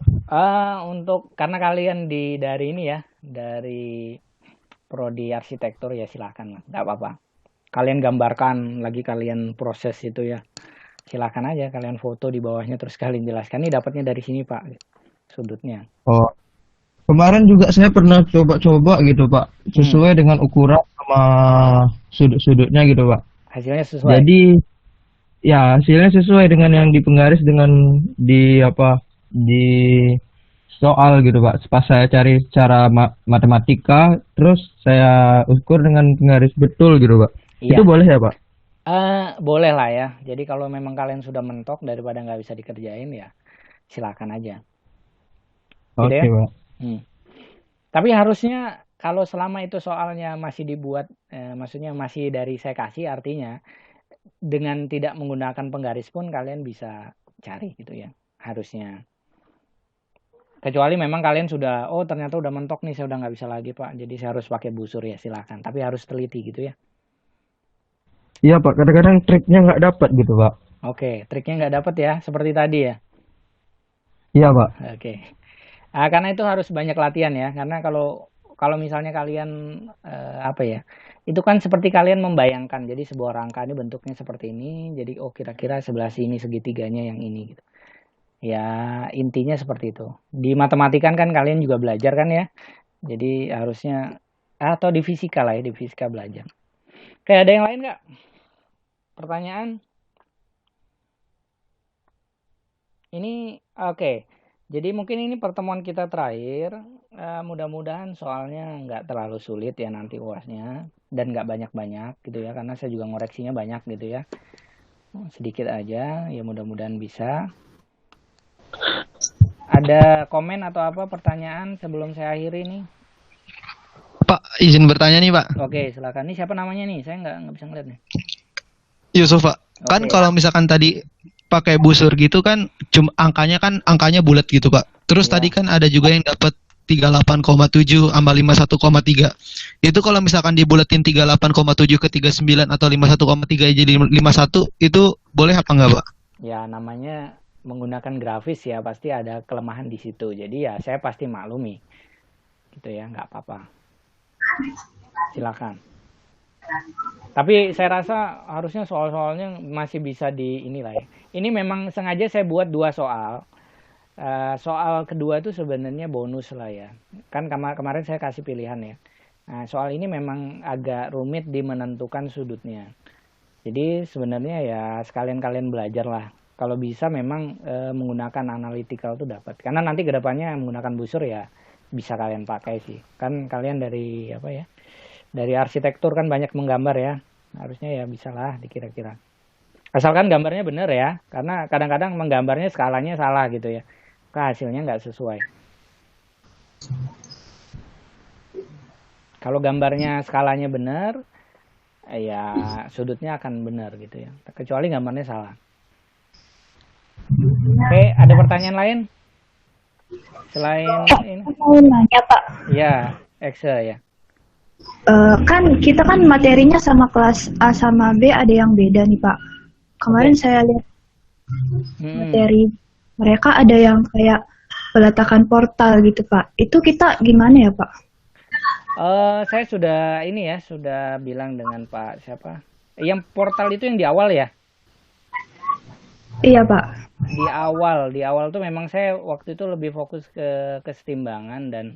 A: Untuk karena kalian dari ini ya, dari prodi arsitektur ya silakan lah, nggak apa-apa. Kalian gambarkan lagi, kalian proses itu ya, silakan aja kalian foto di bawahnya terus kalian jelaskan ini dapatnya dari sini Pak, sudutnya.
E: Oh, kemarin juga saya pernah coba-coba gitu Pak, sesuai dengan ukuran sama sudut-sudutnya gitu Pak.
A: Hasilnya sesuai.
E: Jadi ya hasilnya sesuai dengan yang di penggaris dengan di soal gitu Pak. Pas saya cari cara matematika, terus saya ukur dengan penggaris betul gitu Pak.
A: Iya.
E: Itu boleh ya Pak?
A: Boleh lah ya. Jadi kalau memang kalian sudah mentok daripada nggak bisa dikerjain ya silakan aja. Gitu
E: Oke
A: ya?
E: Pak.
A: Tapi harusnya kalau selama itu soalnya masih dibuat, maksudnya masih dari saya kasih, artinya dengan tidak menggunakan penggaris pun kalian bisa cari gitu ya, harusnya. Kecuali memang kalian sudah, oh ternyata udah mentok nih, saya udah nggak bisa lagi Pak, jadi saya harus pakai busur ya silakan. Tapi harus teliti gitu ya.
E: Iya Pak, kadang-kadang triknya nggak dapat gitu Pak.
A: Oke, triknya nggak dapat ya, seperti tadi ya.
E: Iya Pak.
A: Oke. Karena itu harus banyak latihan ya, karena kalau misalnya kalian itu kan seperti kalian membayangkan, jadi sebuah rangka ini bentuknya seperti ini, jadi kira-kira sebelah sini segitiganya yang ini gitu. Ya intinya seperti itu. Di matematika kan kalian juga belajar kan ya, jadi harusnya atau di fisika lah ya, di fisika belajar. Oke, ada yang lain nggak? Pertanyaan? Ini oke. Jadi mungkin ini pertemuan kita terakhir. Mudah-mudahan soalnya nggak terlalu sulit ya nanti UASnya, dan nggak banyak-banyak gitu ya, karena saya juga ngoreksinya banyak gitu ya. Sedikit aja ya, mudah-mudahan bisa. Ada komen atau apa pertanyaan sebelum saya akhiri nih?
G: Pak, izin bertanya nih Pak.
A: Oke, silakan. Ini siapa namanya nih? Saya nggak bisa ngeliat nih.
G: Yusuf Pak. Kan
A: Oke.
G: kalau misalkan tadi pakai busur gitu kan angkanya bulat gitu Pak. Terus
A: Iya.
G: tadi kan ada juga yang dapat 38,7 sama 51,3. Itu kalau misalkan dibulatin 38,7 ke 39 atau 51,3 jadi 51, itu boleh apa enggak Pak?
A: Ya namanya menggunakan grafis ya, pasti ada kelemahan di situ. Jadi ya saya pasti maklumi. Gitu ya, nggak apa-apa. Silakan. Tapi saya rasa harusnya soal-soalnya masih bisa inilah ya. Ini memang sengaja saya buat 2 soal. Soal kedua itu sebenarnya bonus lah ya. Kan kemarin saya kasih pilihan ya. Nah, soal ini memang agak rumit di menentukan sudutnya. Jadi sebenarnya ya sekalian kalian belajar lah. Kalau bisa memang menggunakan analytical itu dapat. Karena nanti kedepannya menggunakan busur ya bisa kalian pakai sih. Kan kalian dari apa ya? Dari arsitektur kan banyak menggambar ya. Harusnya ya bisalah dikira-kira. Asalkan gambarnya bener ya. Karena kadang-kadang menggambarnya skalanya salah gitu ya. Hasilnya nggak sesuai. Kalau gambarnya skalanya bener, ya sudutnya akan benar gitu ya. Kecuali gambarnya salah. Oke, ada pertanyaan lain? Selain ini?
D: Mau nanya Pak,
A: Ya, Excel ya.
D: kan kita kan materinya sama kelas A sama B ada yang beda nih Pak. Kemarin saya lihat materi mereka ada yang kayak peletakan portal gitu Pak. Itu kita gimana ya Pak?
A: Saya sudah ini ya, sudah bilang dengan Pak siapa? Yang portal itu yang di awal ya?
D: Iya Pak.
A: Di awal tuh memang saya waktu itu lebih fokus ke kesetimbangan dan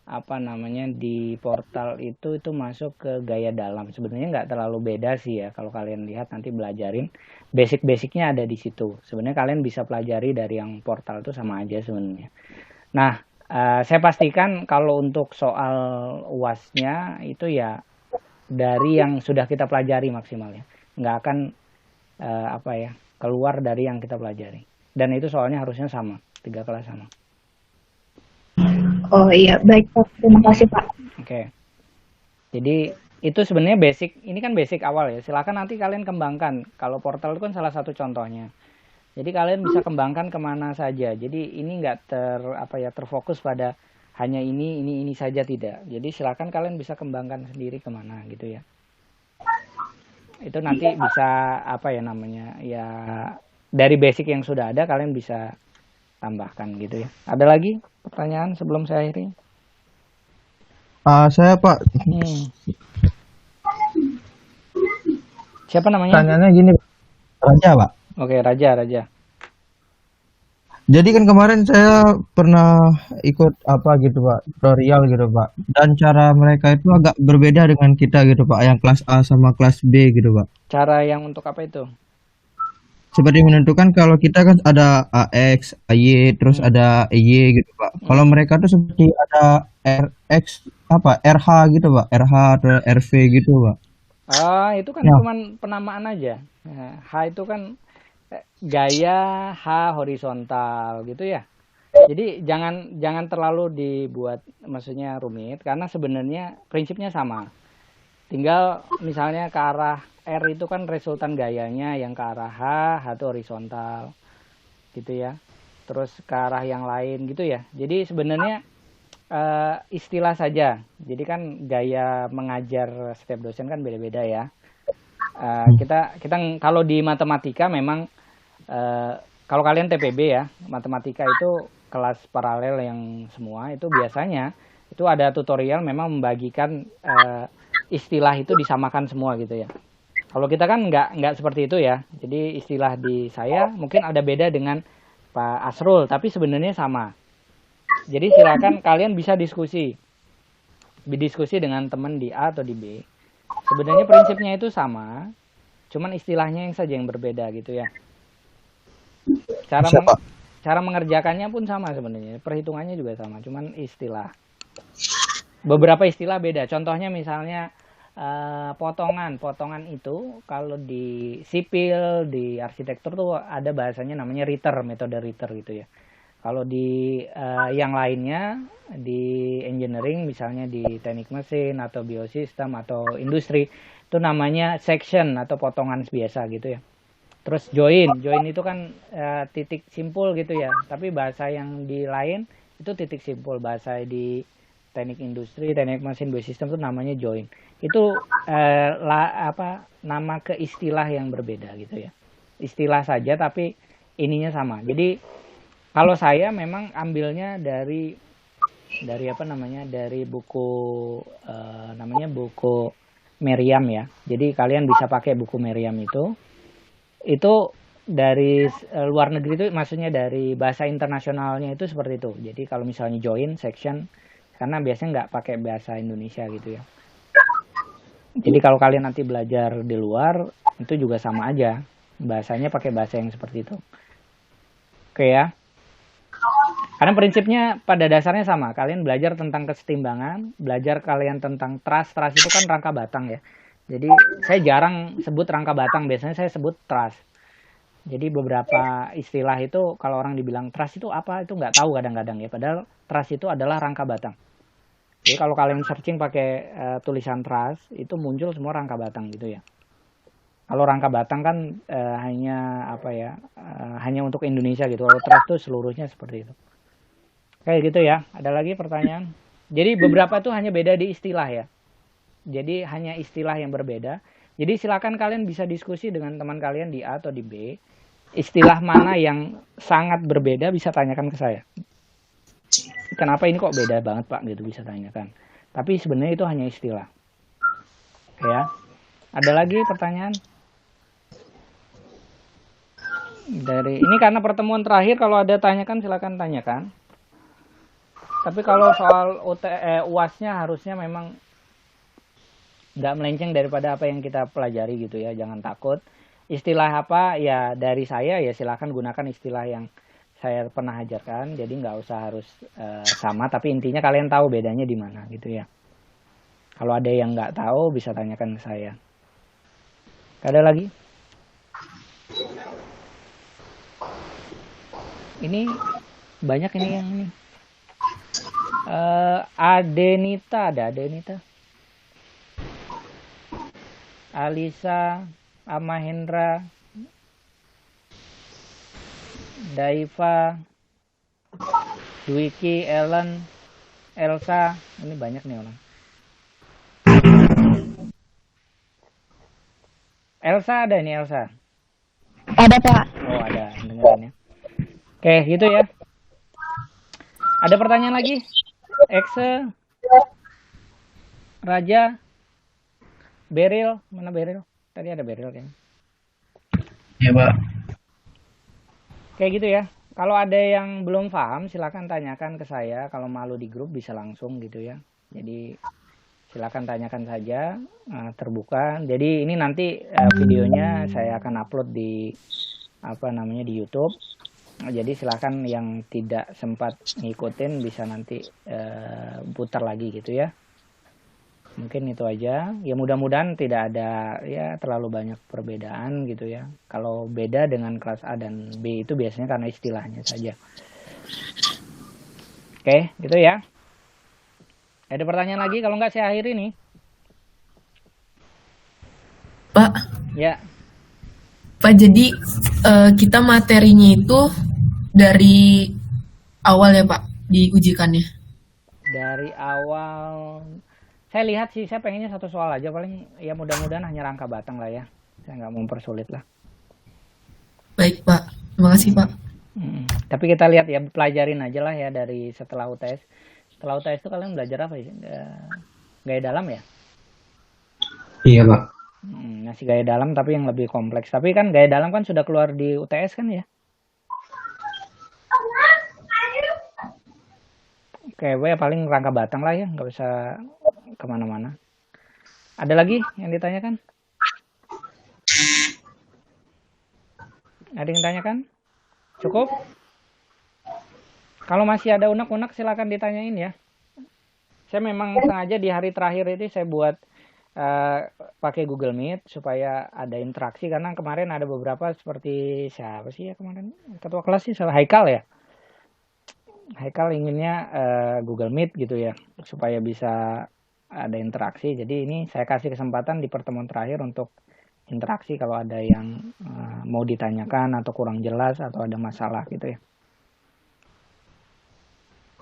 A: apa namanya di portal itu masuk ke gaya dalam. Sebenarnya nggak terlalu beda sih ya kalau kalian lihat nanti belajarin basic-basicnya ada di situ. Sebenarnya kalian bisa pelajari dari yang portal itu sama aja sebenarnya. Nah, saya pastikan kalau untuk soal UASnya itu ya dari yang sudah kita pelajari maksimalnya. Nggak akan apa ya keluar dari yang kita pelajari. Dan itu soalnya harusnya sama, 3 kelas sama.
D: Oh iya, baik Pak. Terima kasih Pak.
A: Oke. Jadi itu sebenarnya basic, ini kan basic awal ya. Silakan nanti kalian kembangkan. Kalau portal itu kan salah satu contohnya. Jadi kalian bisa kembangkan kemana saja. Jadi ini nggak terfokus pada hanya ini saja tidak. Jadi silakan kalian bisa kembangkan sendiri kemana gitu ya. Itu nanti bisa apa ya namanya ya dari basic yang sudah ada kalian bisa tambahkan gitu ya. Ada lagi pertanyaan sebelum saya akhiri?
E: Saya Pak,
A: Siapa namanya?
E: pertanyaannya gini, Raja Pak.
A: Oke, Raja.
E: Jadi kan kemarin saya pernah ikut apa gitu Pak, tutorial gitu Pak. Dan cara mereka itu agak berbeda dengan kita gitu Pak, yang kelas A sama kelas B gitu Pak.
A: Cara yang untuk apa itu?
E: Seperti menentukan kalau kita kan ada AX, AY, terus ada EY gitu Pak. Kalau mereka tuh seperti ada RX apa RH gitu Pak, RH atau RV gitu Pak.
A: Itu kan
E: Ya.
A: cuman penamaan aja. Nah, H itu kan gaya H horizontal gitu ya. Jadi jangan terlalu dibuat maksudnya rumit karena sebenarnya prinsipnya sama. Tinggal misalnya ke arah R itu kan resultan gayanya yang ke arah H itu horizontal gitu ya. Terus ke arah yang lain gitu ya. Jadi sebenarnya istilah saja. Jadi kan gaya mengajar setiap dosen kan beda-beda ya. Kita kalau di matematika memang kalau kalian TPB ya, matematika itu kelas paralel yang semua itu biasanya itu ada tutorial memang membagikan istilah itu disamakan semua gitu ya. Kalau kita kan nggak seperti itu ya. Jadi istilah di saya mungkin ada beda dengan Pak Asrul, tapi sebenarnya sama. Jadi silakan kalian bisa diskusi dengan teman di A atau di B. Sebenarnya prinsipnya itu sama, cuman istilahnya yang saja yang berbeda gitu ya. Cara mengerjakannya pun sama sebenarnya, perhitungannya juga sama, cuman istilah. Beberapa istilah beda. Contohnya misalnya potongan itu kalau di sipil, di arsitektur tuh ada bahasanya namanya Ritter, metode Ritter gitu ya. Kalau di yang lainnya di engineering misalnya di teknik mesin atau biosistem atau industri itu namanya section atau potongan biasa gitu ya. Terus join itu kan titik simpul gitu ya. Tapi bahasa yang di lain itu titik simpul. Bahasa di teknik industri, teknik mesin, biosistem itu namanya join. Itu nama ke istilah yang berbeda gitu ya. Istilah saja tapi ininya sama. Jadi kalau saya memang ambilnya dari buku namanya buku Merriam ya. Jadi kalian bisa pakai buku Merriam itu dari luar negeri itu maksudnya dari bahasa internasionalnya itu seperti itu. Jadi kalau misalnya join, section, karena biasanya nggak pakai bahasa Indonesia gitu ya. Jadi kalau kalian nanti belajar di luar itu juga sama aja, bahasanya pakai bahasa yang seperti itu. Oke ya. Karena prinsipnya pada dasarnya sama. Kalian belajar tentang kesetimbangan, belajar kalian tentang trust. Trust itu kan rangka batang ya. Jadi saya jarang sebut rangka batang, biasanya saya sebut trust. Jadi beberapa istilah itu kalau orang dibilang trust itu apa, itu nggak tahu kadang-kadang ya. Padahal trust itu adalah rangka batang. Jadi kalau kalian searching pakai tulisan trust, itu muncul semua rangka batang gitu ya. Kalau rangka batang kan hanya apa ya, hanya untuk Indonesia gitu. Kalau trust itu seluruhnya seperti itu. Kayak gitu ya. Ada lagi pertanyaan? Jadi beberapa itu hanya beda di istilah ya. Jadi hanya istilah yang berbeda. Jadi silakan kalian bisa diskusi dengan teman kalian di A atau di B. Istilah mana yang sangat berbeda bisa tanyakan ke saya. Kenapa ini kok beda banget Pak gitu bisa tanyakan. Tapi sebenarnya itu hanya istilah. Ya. Ada lagi pertanyaan? Dari ini karena pertemuan terakhir kalau ada tanyakan silakan tanyakan. Tapi kalau soal UAS-nya harusnya memang nggak melenceng daripada apa yang kita pelajari gitu ya, jangan takut. Istilah apa ya dari saya ya silakan gunakan istilah yang saya pernah ajarkan, jadi nggak usah harus sama, tapi intinya kalian tahu bedanya di mana gitu ya. Kalau ada yang nggak tahu bisa tanyakan ke saya. Ada lagi? Ini banyak ini yang ini. Adenita, ada Adenita. Alisa, Amahendra, Daiva, Dwiki, Ellen, Elsa, ini banyak nih orang. Elsa ada nih Elsa.
D: Ada Pak.
A: Oh ada, dengerin ya. Oke gitu ya. Ada pertanyaan lagi? Exe, Raja, Beril, mana Beril? Tadi ada Beril kan?
B: Ya Pak.
A: Kayak gitu ya. Kalau ada yang belum paham silakan tanyakan ke saya. Kalau malu di grup bisa langsung gitu ya. Jadi silakan tanyakan saja, terbuka. Jadi ini nanti videonya saya akan upload di di YouTube. Jadi silakan yang tidak sempat ngikutin bisa nanti putar lagi gitu ya. Mungkin itu aja. Ya mudah-mudahan tidak ada ya terlalu banyak perbedaan gitu ya. Kalau beda dengan kelas A dan B itu biasanya karena istilahnya saja. Oke, gitu ya. Ada pertanyaan lagi? Kalau nggak saya akhiri nih.
C: Pak,
A: Ya,
C: Pak jadi kita materinya itu dari awal ya Pak diujikannya.
A: dari awal saya lihat sih, saya pengennya satu soal aja paling ya mudah-mudahan hanya rangka batang lah ya. Saya nggak mempersulit lah.
C: Baik Pak, terima kasih Pak.
A: Tapi kita lihat ya, pelajarin aja lah ya dari setelah UTS. Setelah UTS itu kalian belajar apa ya? Gaya dalam ya?
B: Iya Pak.
A: Masih gaya dalam tapi yang lebih kompleks. Tapi kan gaya dalam kan sudah keluar di UTS kan ya? Oke, ya paling rangka batang lah ya, nggak usah kemana-mana. Ada lagi yang ditanyakan? Ada yang ditanyakan? Cukup? Kalau masih ada unek-unek silakan ditanyain ya. Saya memang sengaja di hari terakhir ini saya buat pakai Google Meet supaya ada interaksi karena kemarin ada beberapa seperti siapa sih ya kemarin ketua kelas sih salah Haikal ya. Haikal inginnya Google Meet gitu ya supaya bisa ada interaksi. Jadi ini saya kasih kesempatan di pertemuan terakhir untuk interaksi kalau ada yang mau ditanyakan atau kurang jelas atau ada masalah gitu ya.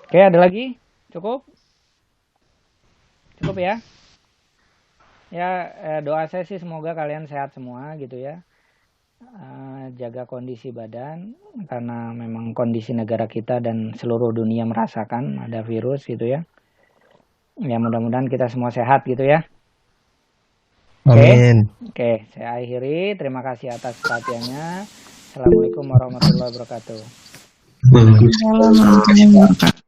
A: Oke, ada lagi? Cukup? Cukup ya? Ya, doa saya sih semoga kalian sehat semua gitu ya. Jaga kondisi badan karena memang kondisi negara kita dan seluruh dunia merasakan ada virus gitu ya. Ya mudah-mudahan kita semua sehat gitu ya.
E: Amin.
A: Oke, saya akhiri. Terima kasih atas perhatiannya. Assalamualaikum warahmatullahi wabarakatuh.
B: Waalaikumsalam warahmatullahi wabarakatuh.